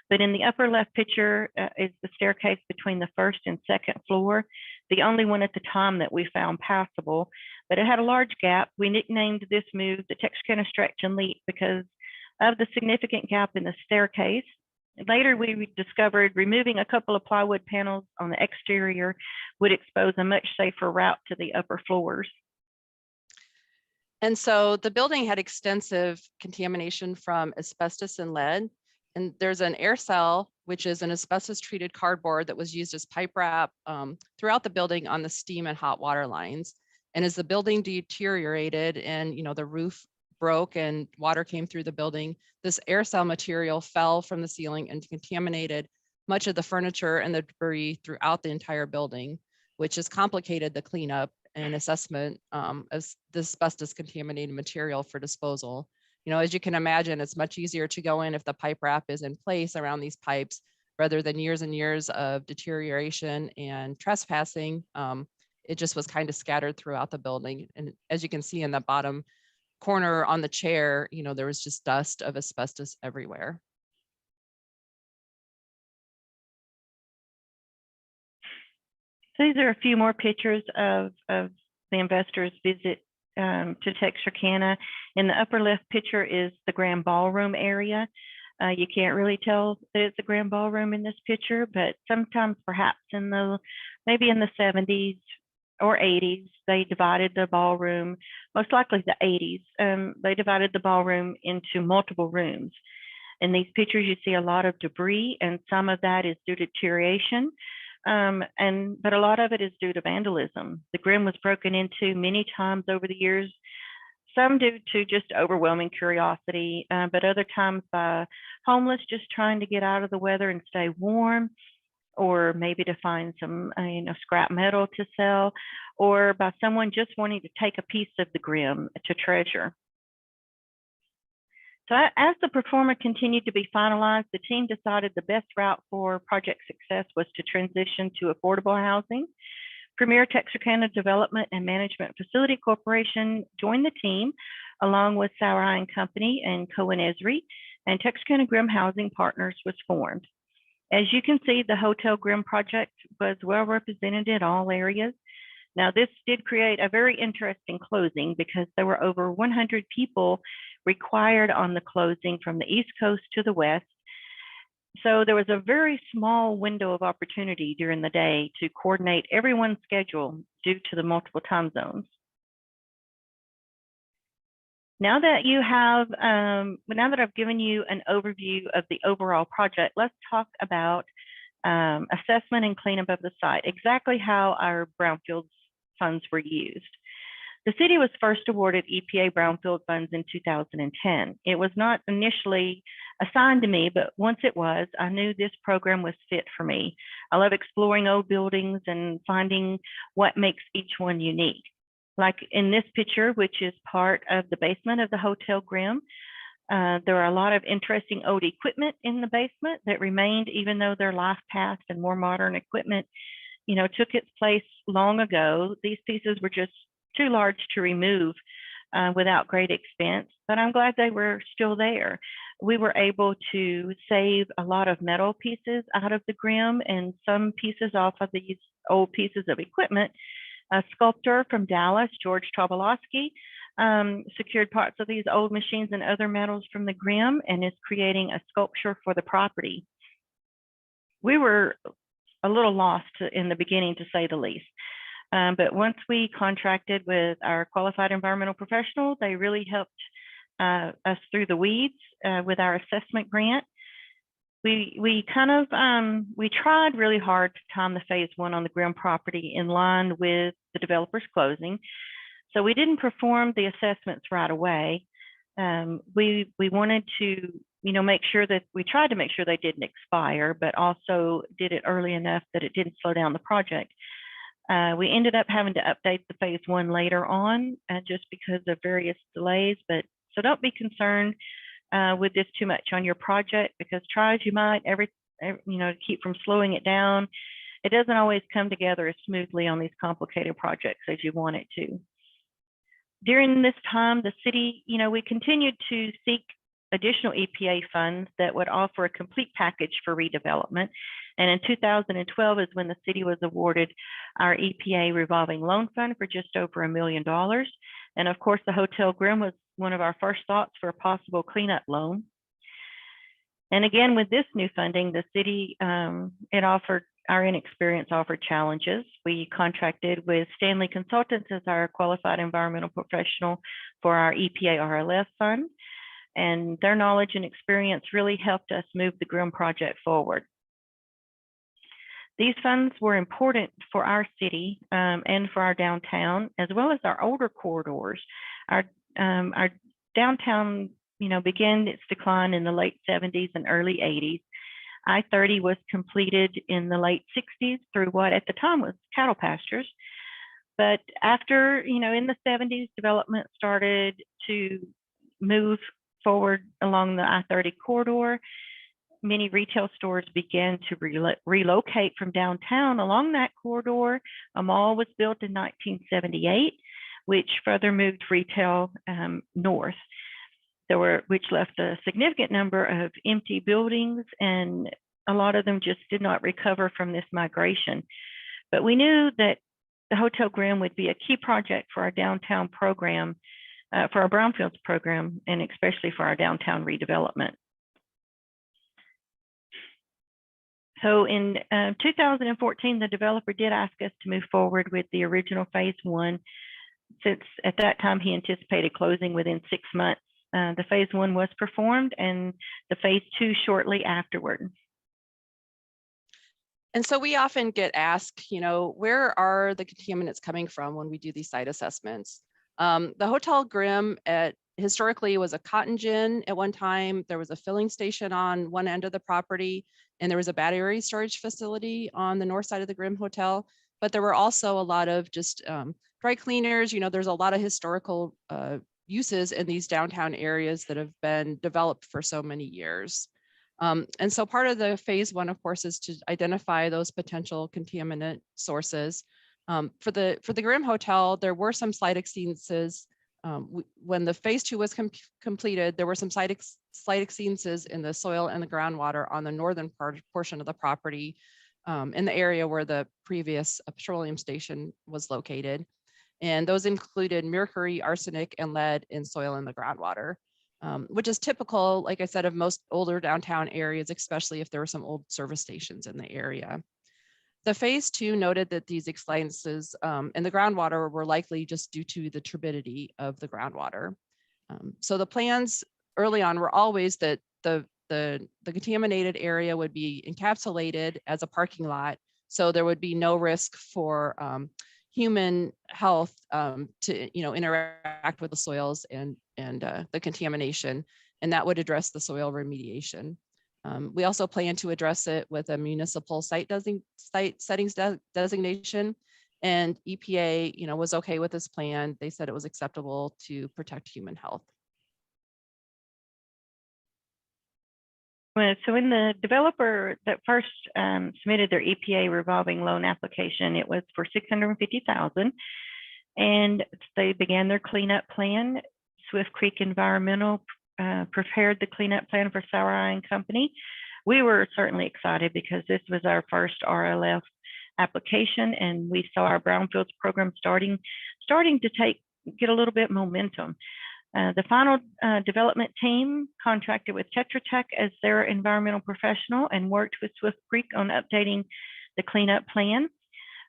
but in the upper left picture is the staircase between the first and second floor, the only one at the time that we found passable, but it had a large gap. We nicknamed this move the Texarkana Stretch and Leap because of the significant gap in the staircase. Later, we discovered removing a couple of plywood panels on the exterior would expose a much safer route to the upper floors. And so the building had extensive contamination from asbestos and lead. And there's an air cell, which is an asbestos treated cardboard that was used as pipe wrap throughout the building on the steam and hot water lines. And as the building deteriorated and, the roof broke and water came through the building, this air cell material fell from the ceiling and contaminated much of the furniture and the debris throughout the entire building, which has complicated the cleanup and assessment of the asbestos contaminated material for disposal. As you can imagine, it's much easier to go in if the pipe wrap is in place around these pipes rather than years and years of deterioration and trespassing. It just was kind of scattered throughout the building. And as you can see in the bottom corner on the chair, there was just dust of asbestos everywhere. So these are a few more pictures of the investors' visit to Texarkana. In the upper left picture is the grand ballroom area. You can't really tell that it's a grand ballroom in this picture, but sometimes perhaps maybe in the 70s or 80s, they divided the ballroom, most likely the 80s, they divided the ballroom into multiple rooms. In these pictures, you see a lot of debris, and some of that is due to deterioration. But a lot of it is due to vandalism. The grim was broken into many times over the years, some due to just overwhelming curiosity, but other times by homeless just trying to get out of the weather and stay warm, or maybe to find some scrap metal to sell, or by someone just wanting to take a piece of the grim to treasure. So as the performer continued to be finalized, the team decided the best route for project success was to transition to affordable housing. Premier Texarkana Development and Management Facility Corporation joined the team, along with Sauer and Company and Cohen Esri, and Texarkana Grimm Housing Partners was formed. As you can see, the Hotel Grimm project was well represented in all areas. Now, this did create a very interesting closing because there were over 100 people required on the closing from the East Coast to the West. So there was a very small window of opportunity during the day to coordinate everyone's schedule due to the multiple time zones. Now that I've given you an overview of the overall project, let's talk about assessment and cleanup of the site, exactly how our Brownfield funds were used. The city was first awarded EPA Brownfield funds in 2010. It was not initially assigned to me, but once it was, I knew this program was fit for me. I love exploring old buildings and finding what makes each one unique. Like in this picture, which is part of the basement of the Hotel Grimm, there are a lot of interesting old equipment in the basement that remained, even though their life passed and more modern equipment, took its place long ago. These pieces were just too large to remove without great expense, but I'm glad they were still there. We were able to save a lot of metal pieces out of the Grimm and some pieces off of these old pieces of equipment. A sculptor from Dallas, George Tobolowski, secured parts of these old machines and other metals from the Grimm and is creating a sculpture for the property. We were a little lost in the beginning, to say the least. But once we contracted with our qualified environmental professional, they really helped us through the weeds with our assessment grant. We tried really hard to time the phase one on the Grimm property in line with the developer's closing. So we didn't perform the assessments right away. We wanted to, make sure that we tried to make sure they didn't expire, but also did it early enough that it didn't slow down the project. We ended up having to update the phase one later on just because of various delays, so don't be concerned with this too much on your project, because try as you might, to keep from slowing it down, it doesn't always come together as smoothly on these complicated projects as you want it to. During this time, the city, we continued to seek additional EPA funds that would offer a complete package for redevelopment. And in 2012 is when the city was awarded our EPA revolving loan fund for just over $1 million. And of course, the Hotel Grimm was one of our first thoughts for a possible cleanup loan. And again, with this new funding, the city, our inexperience offered challenges. We contracted with Stanley Consultants as our qualified environmental professional for our EPA RLF fund. And their knowledge and experience really helped us move the Grimm project forward. These funds were important for our city and for our downtown, as well as our older corridors. Our downtown, began its decline in the late 70s and early 80s. I-30 was completed in the late 60s through what at the time was cattle pastures. But after, in the 70s, development started to move forward along the I-30 corridor. Many retail stores began to relocate from downtown along that corridor. A mall was built in 1978, which further moved retail north. Which left a significant number of empty buildings, and a lot of them just did not recover from this migration. But we knew that the Hotel Grimm would be a key project for our downtown program, for our Brownfields program, and especially for our downtown redevelopment. So in 2014, the developer did ask us to move forward with the original phase 1, since at that time he anticipated closing within 6 months. The phase 1 was performed, and the phase 2 shortly afterward. And so we often get asked, where are the contaminants coming from when we do these site assessments? The Hotel Grimm historically was a cotton gin at one time. There was a filling station on one end of the property, and there was a battery storage facility on the north side of the Grimm Hotel. But there were also a lot of just dry cleaners. There's a lot of historical uses in these downtown areas that have been developed for so many years. And so part of the phase 1, of course, is to identify those potential contaminant sources. For the Grimm Hotel, there were some slight exceedances. When the phase 2 was completed, there were some slight exceedances in the soil and the groundwater on the northern portion of the property, in the area where the previous petroleum station was located. And those included mercury, arsenic, and lead in soil and the groundwater, which is typical, like I said, of most older downtown areas, especially if there were some old service stations in the area. The phase 2 noted that these exceedances in the groundwater were likely just due to the turbidity of the groundwater. So the plans early on were always that the contaminated area would be encapsulated as a parking lot, so there would be no risk for human health to interact with the soils and the contamination, and that would address the soil remediation. We also plan to address it with a municipal site settings designation, and EPA was okay with this plan. They said it was acceptable to protect human health. So when the developer that first submitted their EPA revolving loan application, it was for $650,000, and they began their cleanup plan. Swift Creek Environmental prepared the cleanup plan for Sauer and Company. We were certainly excited because this was our first RLF application, and we saw our Brownfields program starting to get a little bit momentum. The final development team contracted with Tetra Tech as their environmental professional and worked with Swift Creek on updating the cleanup plan.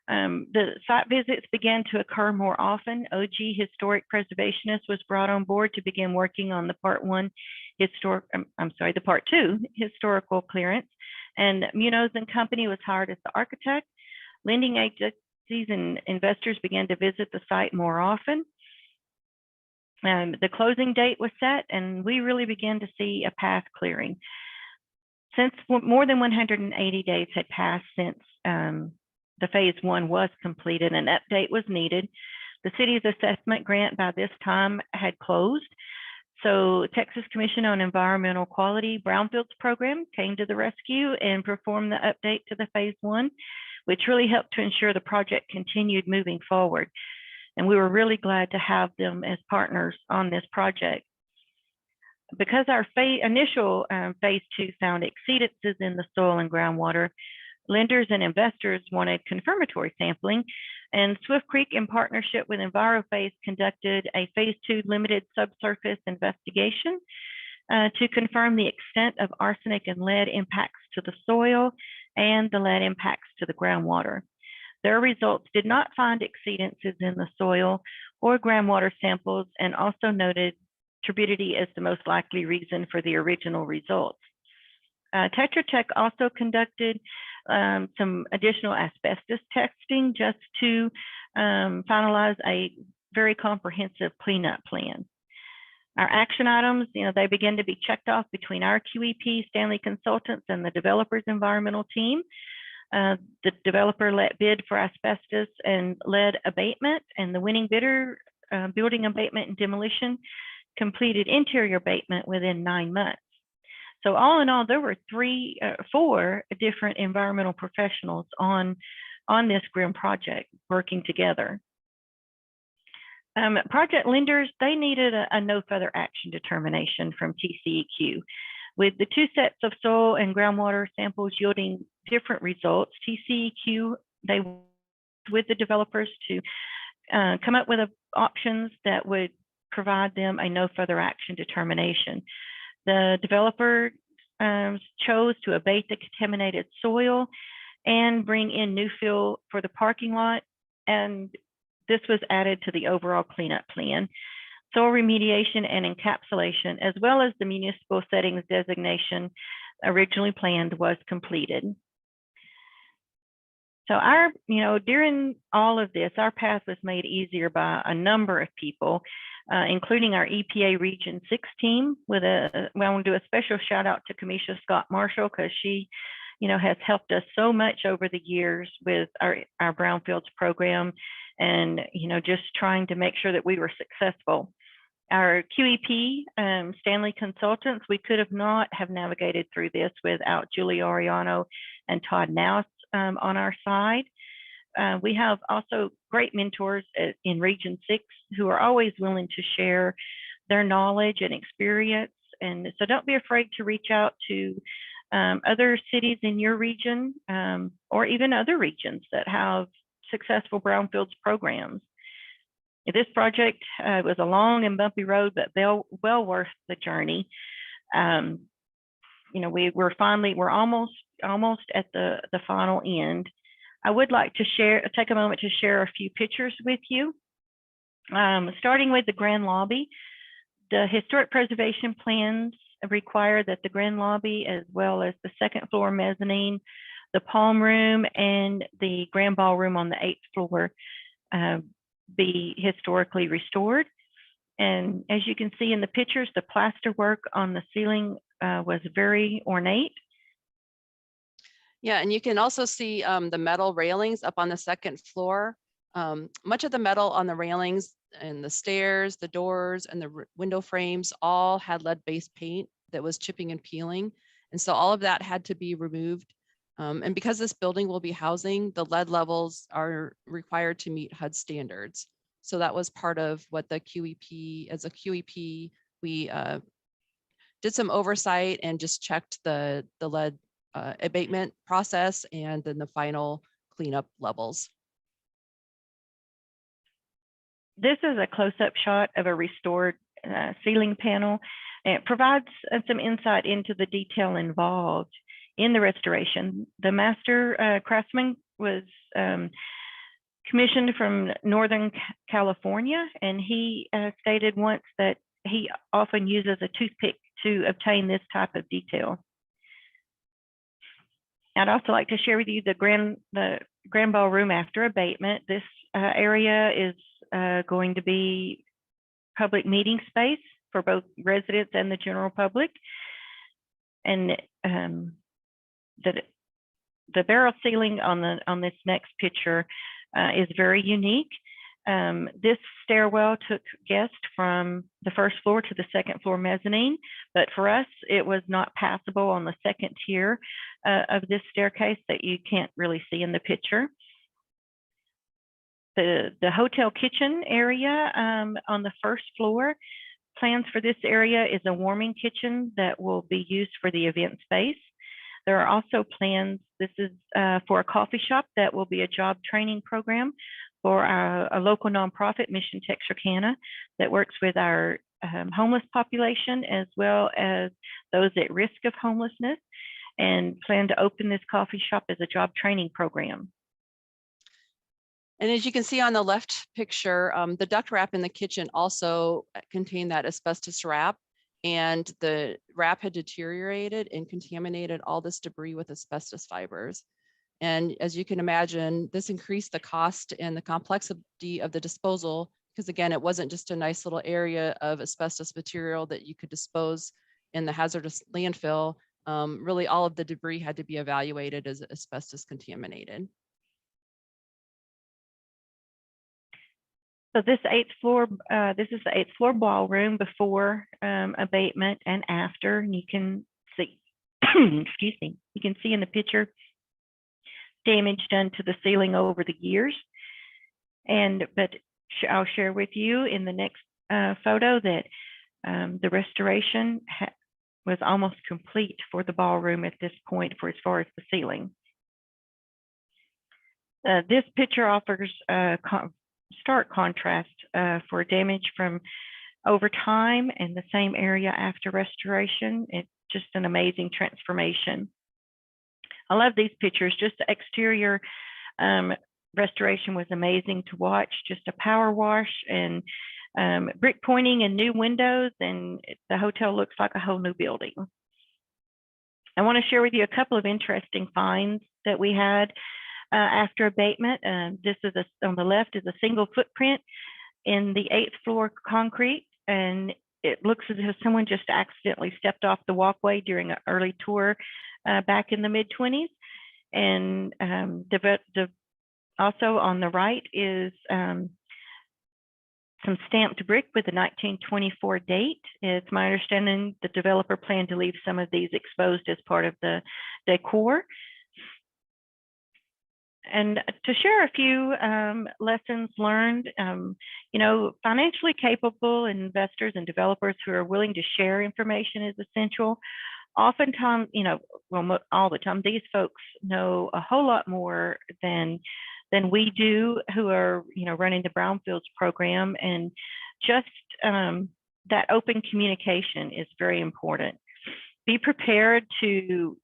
The site visits began to occur more often. OG Historic Preservationist was brought on board to begin working on the Part 2 historical clearance, and Munoz and Company was hired as the architect. Lending agencies and investors began to visit the site more often. The closing date was set, and we really began to see a path clearing. Since more than 180 days had passed since the phase 1 was completed, an update was needed. The city's assessment grant by this time had closed. So Texas Commission on Environmental Quality Brownfields program came to the rescue and performed the update to the phase 1, which really helped to ensure the project continued moving forward. And we were really glad to have them as partners on this project. Because our initial phase 2 found exceedances in the soil and groundwater, lenders and investors wanted confirmatory sampling, and Swift Creek, in partnership with EnviroPhase, conducted a phase 2 limited subsurface investigation to confirm the extent of arsenic and lead impacts to the soil and the lead impacts to the groundwater. Their results did not find exceedances in the soil or groundwater samples, and also noted turbidity as the most likely reason for the original results. Tetra Tech also conducted some additional asbestos testing just to finalize a very comprehensive cleanup plan. Our action items, they begin to be checked off between our QEP, Stanley Consultants, and the developer's environmental team. The developer let bid for asbestos and lead abatement, and the winning bidder, building abatement and demolition, completed interior abatement within 9 months. So all in all, there were 4 different environmental professionals on this GRIM project working together. Project lenders, they needed a no further action determination from TCEQ. With the 2 sets of soil and groundwater samples yielding different results, TCEQ, they worked with the developers to come up with options that would provide them a no further action determination. The developer chose to abate the contaminated soil and bring in new fill for the parking lot, and this was added to the overall cleanup plan. Soil remediation and encapsulation, as well as the municipal settings designation originally planned, was completed. So during all of this, our path was made easier by a number of people, including our EPA Region 6 team. I want to do a special shout out to Commissioner Scott Marshall, because she, has helped us so much over the years with our Brownfields program, and just trying to make sure that we were successful. Our QEP, Stanley Consultants, we could have not have navigated through this without Julie Oriano and Todd Naus on our side. We have also great mentors in Region 6 who are always willing to share their knowledge and experience. And so don't be afraid to reach out to other cities in your region, or even other regions that have successful brownfields programs. This project was a long and bumpy road, but well worth the journey. We're almost at the final end. I would like to take a moment to share a few pictures with you. Starting with the grand lobby, the historic preservation plans require that the grand lobby, as well as the 2nd floor mezzanine, the palm room, and the grand ballroom on the 8th floor be historically restored. And as you can see in the pictures, the plaster work on the ceiling was very ornate. Yeah, and you can also see the metal railings up on the 2nd floor. Much of the metal on the railings and the stairs, the doors, and the window frames all had lead-based paint that was chipping and peeling. And so all of that had to be removed. And because this building will be housing, the lead levels are required to meet HUD standards. So that was part of what the QEP, as a QEP, we did some oversight and just checked the lead abatement process and then the final cleanup levels. This is a close-up shot of a restored ceiling panel. It provides some insight into the detail involved in the restoration. The master craftsman was commissioned from Northern California, and he stated once that he often uses a toothpick to obtain this type of detail. I'd also like to share with you the grand ballroom after abatement. This area is going to be public meeting space for both residents and the general public. And the barrel ceiling on this next picture is very unique. This stairwell took guests from the 1st floor to the 2nd floor mezzanine, but for us, it was not passable on the 2nd tier of this staircase that you can't really see in the picture. The hotel kitchen area on the 1st floor, plans for this area is a warming kitchen that will be used for the event space. There are also plans, this is for a coffee shop that will be a job training program for a local nonprofit, Mission Texarkana, that works with our homeless population as well as those at risk of homelessness, and plan to open this coffee shop as a job training program. And as you can see on the left picture, the duct wrap in the kitchen also contained that asbestos wrap, and the wrap had deteriorated and contaminated all this debris with asbestos fibers. And as you can imagine, this increased the cost and the complexity of the disposal, because again, it wasn't just a nice little area of asbestos material that you could dispose in the hazardous landfill. Really all of the debris had to be evaluated as asbestos contaminated. So this this is the 8th floor ballroom before abatement and after. And you can see, excuse me, you can see in the picture damage done to the ceiling over the years. But I'll share with you in the next photo that the restoration was almost complete for the ballroom at this point for as far as the ceiling. This picture offers stark contrast for damage from over time and the same area after restoration. It's just an amazing transformation. I love these pictures. Just the exterior restoration was amazing to watch. Just a power wash and brick pointing and new windows, and the hotel looks like a whole new building. I want to share with you a couple of interesting finds that we had after abatement. This is on the left is a single footprint in the 8th floor concrete, and it looks as if someone just accidentally stepped off the walkway during an early tour back in the mid-20s. And also on the right is some stamped brick with a 1924 date. It's my understanding the developer planned to leave some of these exposed as part of the decor. And to share a few lessons learned, you know, financially capable investors and developers who are willing to share information is essential. Oftentimes, you know, well, all the time, these folks know a whole lot more than we do who are, you know, running the Brownfields program. And just that open communication is very important. Be prepared to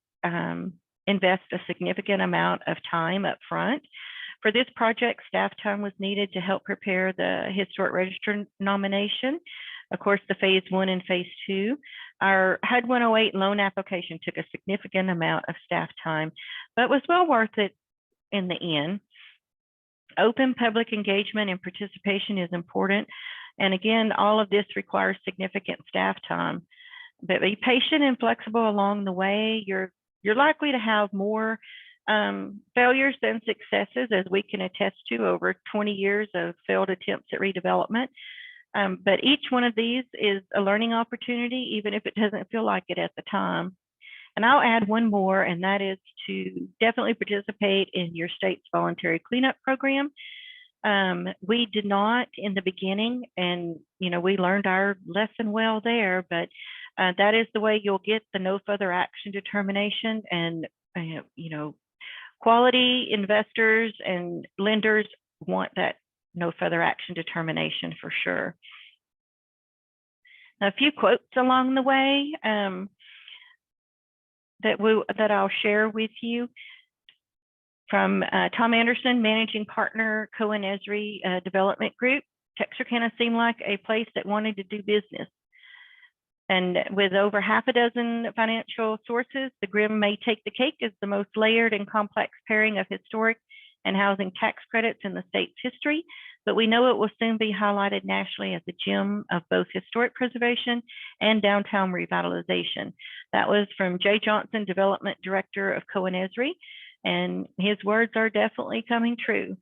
invest a significant amount of time up front. For this project, staff time was needed to help prepare the Historic Register nomination. Of course, the phase 1 and phase 2. Our HUD 108 loan application took a significant amount of staff time, but was well worth it in the end. Open public engagement and participation is important. And again, all of this requires significant staff time, but be patient and flexible along the way. You're likely to have more failures than successes, as we can attest to over 20 years of failed attempts at redevelopment. But each one of these is a learning opportunity, even if it doesn't feel like it at the time. And I'll add one more, and that is to definitely participate in your state's voluntary cleanup program. We did not in the beginning, and you know, we learned our lesson well there, but that is the way you'll get the no further action determination. And you know, quality investors and lenders want that no further action determination for sure. Now, a few quotes along the way that I'll share with you from Tom Anderson, Managing Partner, Cohen Esri Development Group. Texarkana seemed like a place that wanted to do business. And with over half a dozen financial sources, the GRIM may take the cake as the most layered and complex pairing of historic and housing tax credits in the state's history. But we know it will soon be highlighted nationally as a gem of both historic preservation and downtown revitalization. That was from Jay Johnson, Development Director of Cohen Esri, and his words are definitely coming true.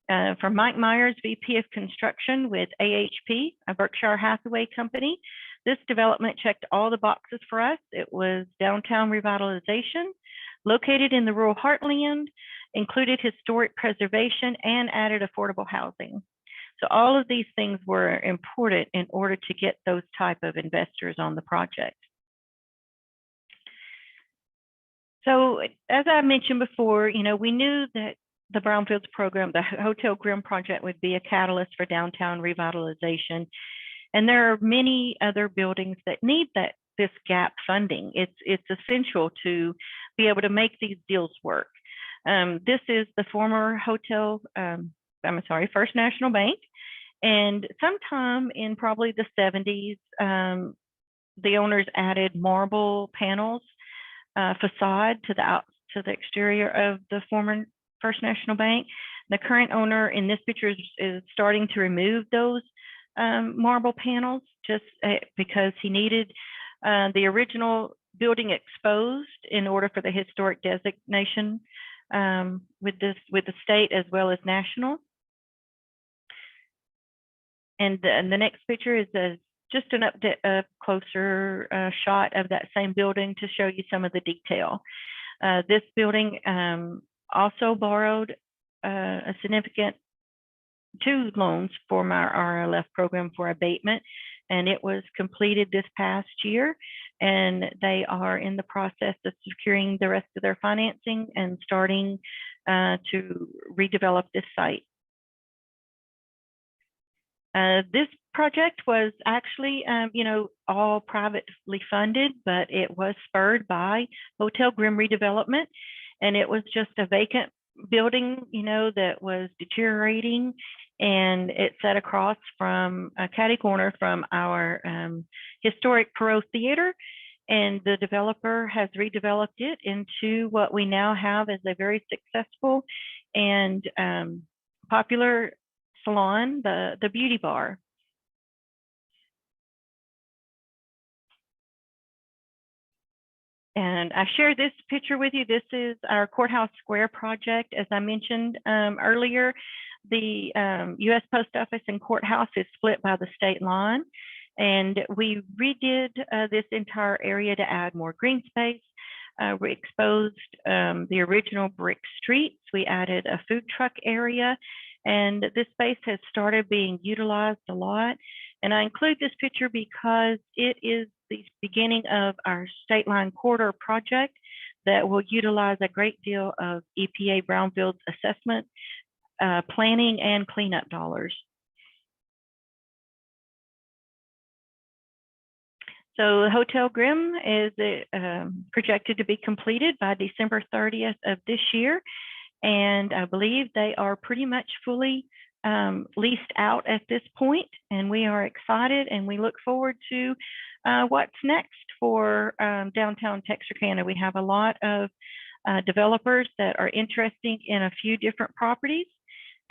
From Mike Myers, VP of Construction with AHP, a Berkshire Hathaway company, this development checked all the boxes for us. It was downtown revitalization, located in the rural heartland, included historic preservation, and added affordable housing. So all of these things were important in order to get those type of investors on the project. So as I mentioned before, you know, we knew that the Brownfields program, the Hotel GRIM project, would be a catalyst for downtown revitalization. And there are many other buildings that need this gap funding. It's essential to be able to make these deals work. This is the former hotel, First National Bank. And sometime in probably the 70s, the owners added marble panels facade to to the exterior of the former First National Bank. The current owner in this picture is starting to remove those marble panels just because he needed the original building exposed in order for the historic designation with the state as well as national. And the next picture is just an up closer shot of that same building to show you some of the detail. This building also borrowed a significant 2 loans from our RLF program for abatement, and it was completed this past year, and they are in the process of securing the rest of their financing and starting to redevelop this site. This project was actually, all privately funded, but it was spurred by Hotel Grimm redevelopment, and it was just a vacant building, that was deteriorating, and it sat across from a catty corner from our historic Perot Theater, and the developer has redeveloped it into what we now have as a very successful and popular salon, the Beauty Bar. And I shared this picture with you. This is our Courthouse Square project. As I mentioned earlier, the U.S. Post Office and Courthouse is split by the state line. And we redid this entire area to add more green space. We exposed the original brick streets. We added a food truck area. And this space has started being utilized a lot. And I include this picture because it is the beginning of our State Line Corridor project that will utilize a great deal of EPA Brownfield assessment, planning, and cleanup dollars. So Hotel Grimm is projected to be completed by December 30th of this year. And I believe they are pretty much fully leased out at this point, and we are excited and we look forward to what's next for downtown Texarkana. We have a lot of developers that are interested in a few different properties,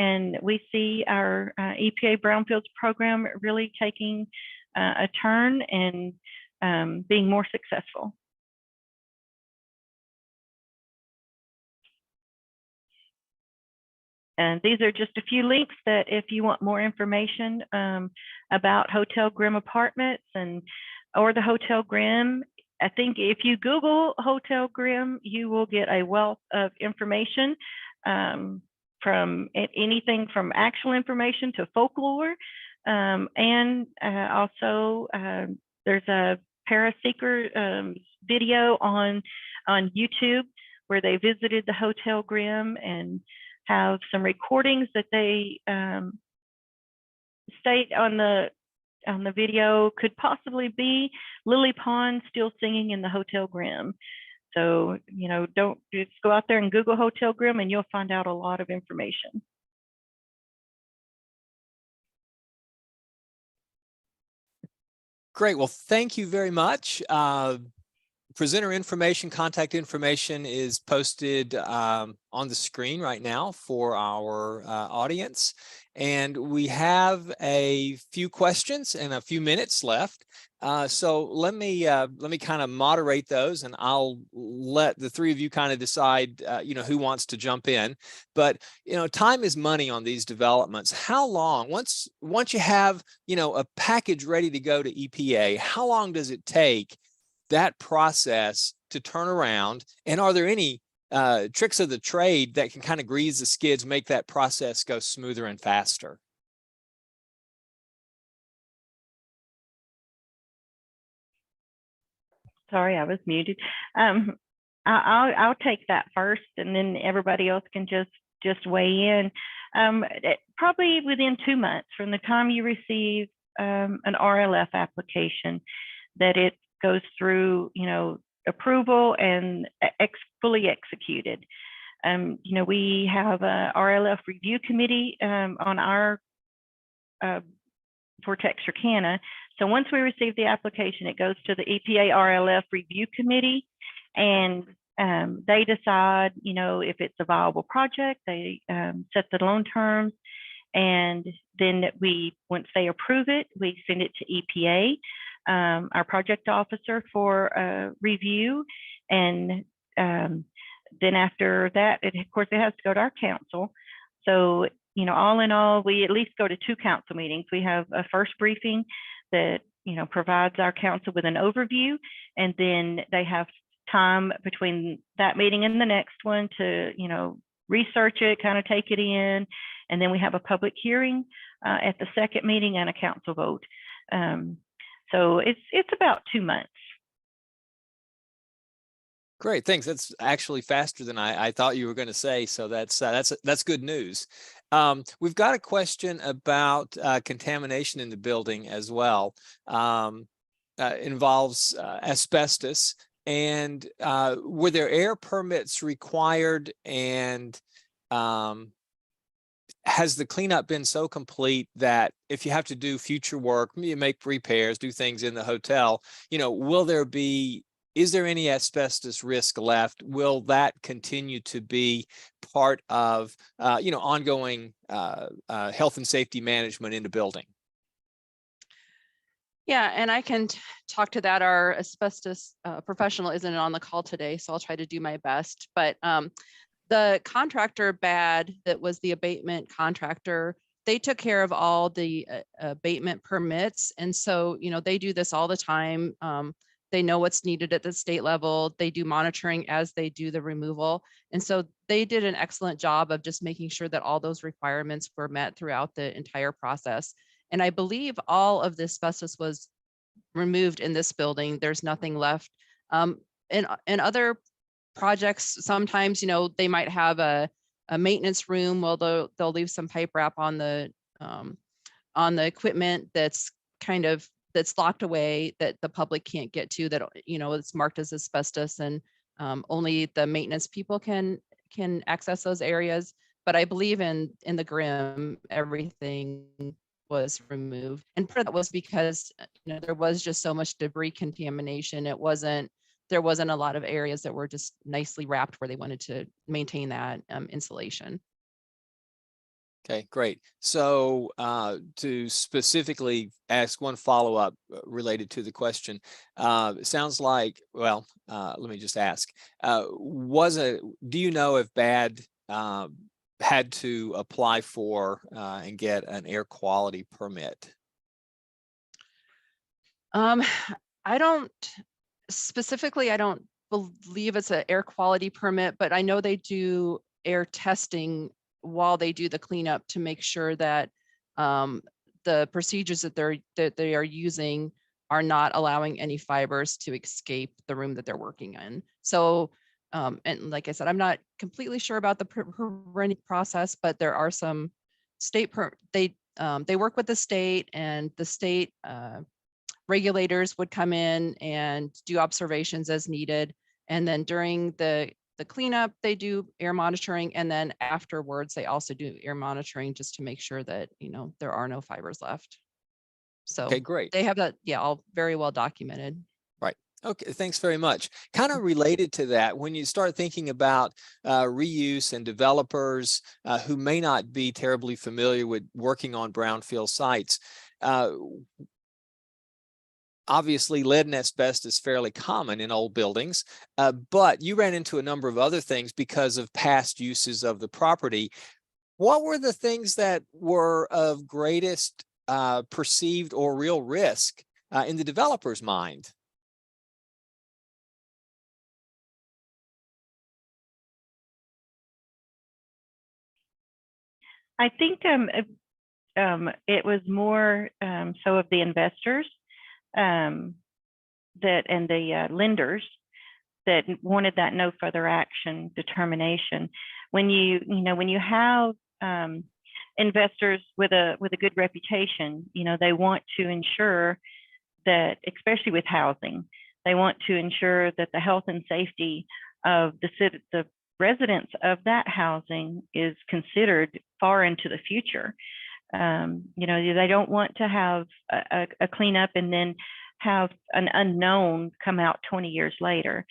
and we see our EPA Brownfields program really taking a turn and being more successful. And these are just a few links that if you want more information about Hotel Grimm Apartments or the Hotel Grimm, I think if you Google Hotel Grimm, you will get a wealth of information from anything from actual information to folklore. And also there's a Paraseeker video on YouTube where they visited the Hotel Grimm and have some recordings that they state on the video could possibly be Lily Pond still singing in the Hotel Grimm. So, don't just go out there and Google Hotel Grimm and you'll find out a lot of information. Great. Well, thank you very much. Presenter information, contact information is posted on the screen right now for our audience. And we have a few questions and a few minutes left. So let me kind of moderate those, and I'll let the three of you kind of decide, who wants to jump in. But, time is money on these developments. How long, once you have, a package ready to go to EPA, how long does it take that process to turn around? And are there any tricks of the trade that can kind of grease the skids, make that process go smoother and faster? Sorry, I was muted. I'll take that first, and then everybody else can just weigh in. Probably within 2 months from the time you receive an RLF application, that it goes through, approval and fully executed. We have a RLF review committee on our for Texarkana. So once we receive the application, it goes to the EPA RLF review committee, and they decide, you know, if it's a viable project. They set the loan terms, and then once they approve it, we send it to EPA, our project officer, for review. And then after that, of course, it has to go to our council. So, you know, all in all, we at least go to 2 council meetings. We have a first briefing that, you know, provides our council with an overview, and then they have time between that meeting and the next one to, you know, research it, kind of take it in, and then we have a public hearing at the second meeting and a council vote. So it's about 2 months. Great, thanks. That's actually faster than I thought you were going to say. So that's good news. We've got a question about contamination in the building as well. Involves asbestos. And were there air permits required? And has the cleanup been so complete that if you have to do future work, you make repairs, do things in the hotel, you know, is there any asbestos risk left? Will that continue to be part of, you know, ongoing health and safety management in the building? Yeah, and I can talk to that. Our asbestos professional isn't on the call today, so I'll try to do my best. But the contractor BAD, that was the abatement contractor, they took care of all the abatement permits. And so, you know, they do this all the time. They know what's needed at the state level. They do monitoring as they do the removal. And so they did an excellent job of just making sure that all those requirements were met throughout the entire process. And I believe all of the asbestos was removed in this building. There's nothing left. In other projects, sometimes, you know, they might have a maintenance room. Well, they'll leave some pipe wrap on the equipment that's locked away, that the public can't get to, that, you know, it's marked as asbestos, and only the maintenance people can access those areas. But I believe in the GRIM, everything was removed, and part of that was because, you know, there was just so much debris contamination. There wasn't a lot of areas that were just nicely wrapped where they wanted to maintain that insulation. Okay, great. So to specifically ask one follow-up related to the question, it sounds like, well, let me just ask, do you know if BAD had to apply for and get an air quality permit? I don't believe it's an air quality permit, but I know they do air testing while they do the cleanup to make sure that the procedures that they are using are not allowing any fibers to escape the room that they're working in. So, and like I said, I'm not completely sure about the permitting process, but there are some state they work with the state, and the state regulators would come in and do observations as needed. And then during the cleanup, they do air monitoring, and then afterwards they also do air monitoring just to make sure that, you know, there are no fibers left. So okay, great. They have that, yeah, all very well documented. Right. Okay, thanks very much. Kind of related to that, when you start thinking about reuse and developers who may not be terribly familiar with working on brownfield sites, obviously, lead and asbestos is fairly common in old buildings, but you ran into a number of other things because of past uses of the property. What were the things that were of greatest perceived or real risk in the developer's mind? I think it was more so of the investors and the lenders that wanted that no further action determination. When you have investors with a good reputation, you know, they want to ensure that, especially with housing, they want to ensure that the health and safety of the residents of that housing is considered far into the future. You know, they don't want to have a cleanup and then have an unknown come out 20 years later.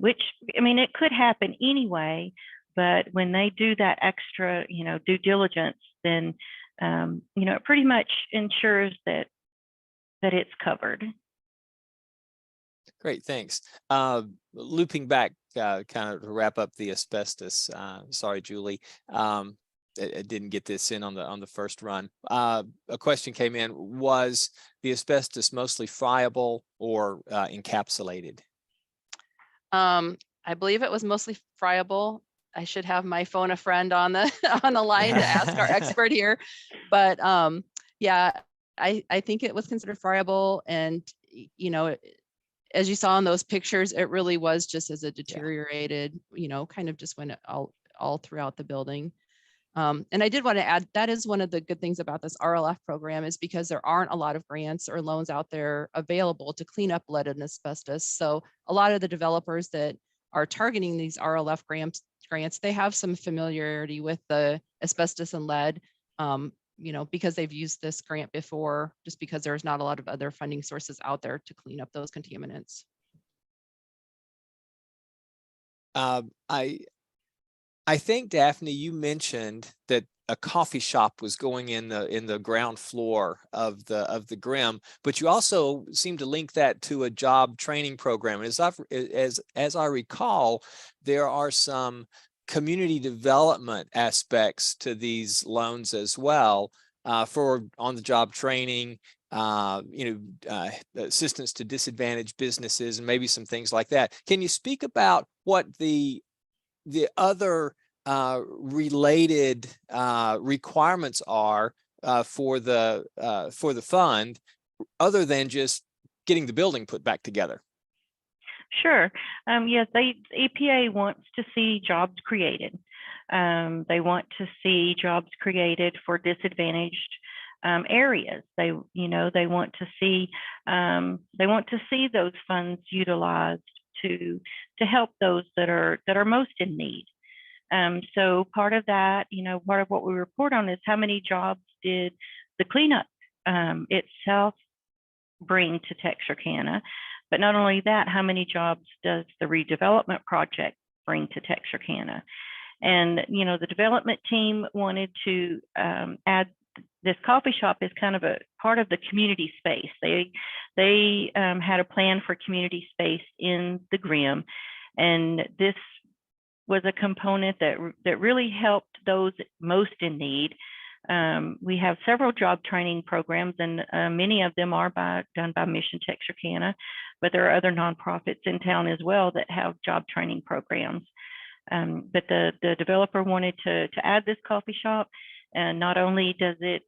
which, I mean, it could happen anyway, but when they do that extra, due diligence, then, it pretty much ensures that it's covered. Great, thanks. Looping back, kind of to wrap up the asbestos. Sorry, Julie. I didn't get this in on the first run. A question came in: was the asbestos mostly friable or encapsulated? I believe it was mostly friable. I should have my phone a friend on the on the line to ask our expert here, but yeah, I think it was considered friable, and as you saw in those pictures, it really was just as it deteriorated, kind of just went all throughout the building. And I did want to add, that is one of the good things about this RLF program, is because there aren't a lot of grants or loans out there available to clean up lead and asbestos. So a lot of the developers that are targeting these RLF grants, they have some familiarity with the asbestos and lead, because they've used this grant before, just because there's not a lot of other funding sources out there to clean up those contaminants. I think, Daphne, you mentioned that a coffee shop was going in the ground floor of the GRIM, but you also seem to link that to a job training program. As I recall, there are some community development aspects to these loans as well, for on-the-job training, assistance to disadvantaged businesses, and maybe some things like that. Can you speak about what the other related requirements are for the fund, other than just getting the building put back together? Sure. Yes, EPA wants to see jobs created. They want to see jobs created for disadvantaged areas. They want to see those funds utilized to help those that are most in need. So part of that, part of what we report on is how many jobs did the cleanup itself bring to Texarkana. But not only that, how many jobs does the redevelopment project bring to Texarkana? And, the development team wanted to add this coffee shop as kind of a part of the community space. They had a plan for community space in the GRIM, and this was a component that really helped those most in need. We have several job training programs, and many of them are done by Mission Texarkana, but there are other nonprofits in town as well that have job training programs. But the developer wanted to add this coffee shop, and not only does it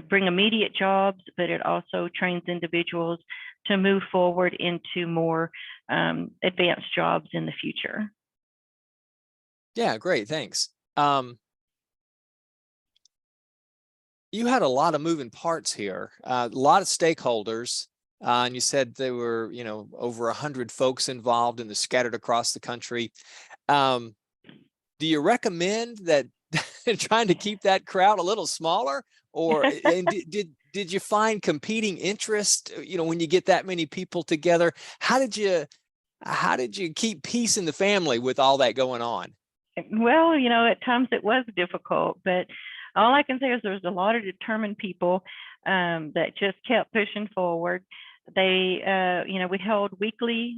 bring immediate jobs, but it also trains individuals to move forward into more advanced jobs in the future. Yeah, great, thanks. You had a lot of moving parts here, a lot of stakeholders, and you said there were, over 100 folks involved and they're scattered across the country. Do you recommend that trying to keep that crowd a little smaller, or and did you find competing interest? When you get that many people together, how did you keep peace in the family with all that going on? Well, at times it was difficult, but all I can say is there was a lot of determined people that just kept pushing forward. We held weekly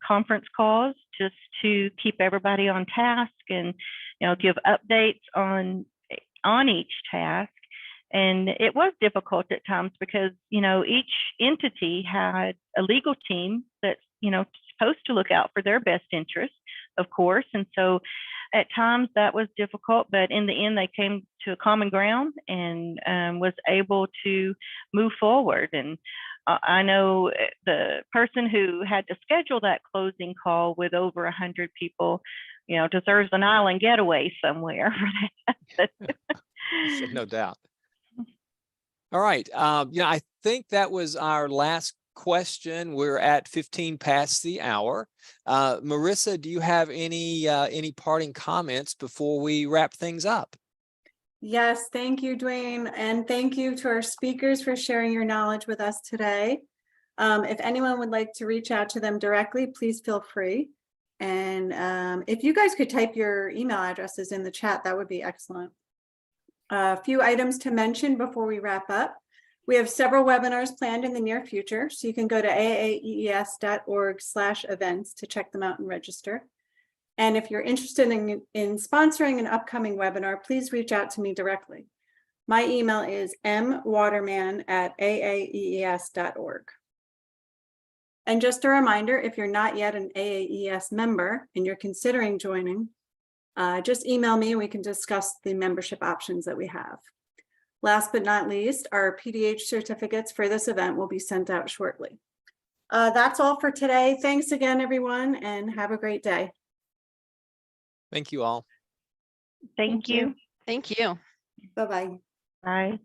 conference calls just to keep everybody on task and, give updates on each task. And it was difficult at times because, each entity had a legal team that's, supposed to look out for their best interests, of course. And so at times that was difficult, but in the end, they came to a common ground and was able to move forward. And I know the person who had to schedule that closing call with over 100 people, deserves an island getaway somewhere for that. No doubt. All right. I think that was our last question. We're at 15 past the hour. Marissa, do you have any parting comments before we wrap things up? Yes, thank you, Dwayne, and thank you to our speakers for sharing your knowledge with us today. If anyone would like to reach out to them directly, please feel free. And if you guys could type your email addresses in the chat, that would be excellent. A few items to mention before we wrap up. We have several webinars planned in the near future, so you can go to aaees.org/events to check them out and register. And if you're interested in sponsoring an upcoming webinar, please reach out to me directly. My email is mwaterman@aaees.org. And just a reminder, if you're not yet an AAES member and you're considering joining, just email me and we can discuss the membership options that we have. Last but not least, our PDH certificates for this event will be sent out shortly. That's all for today. Thanks again, everyone, and have a great day. Thank you all. Thank you. Thank you. Bye-bye. Bye.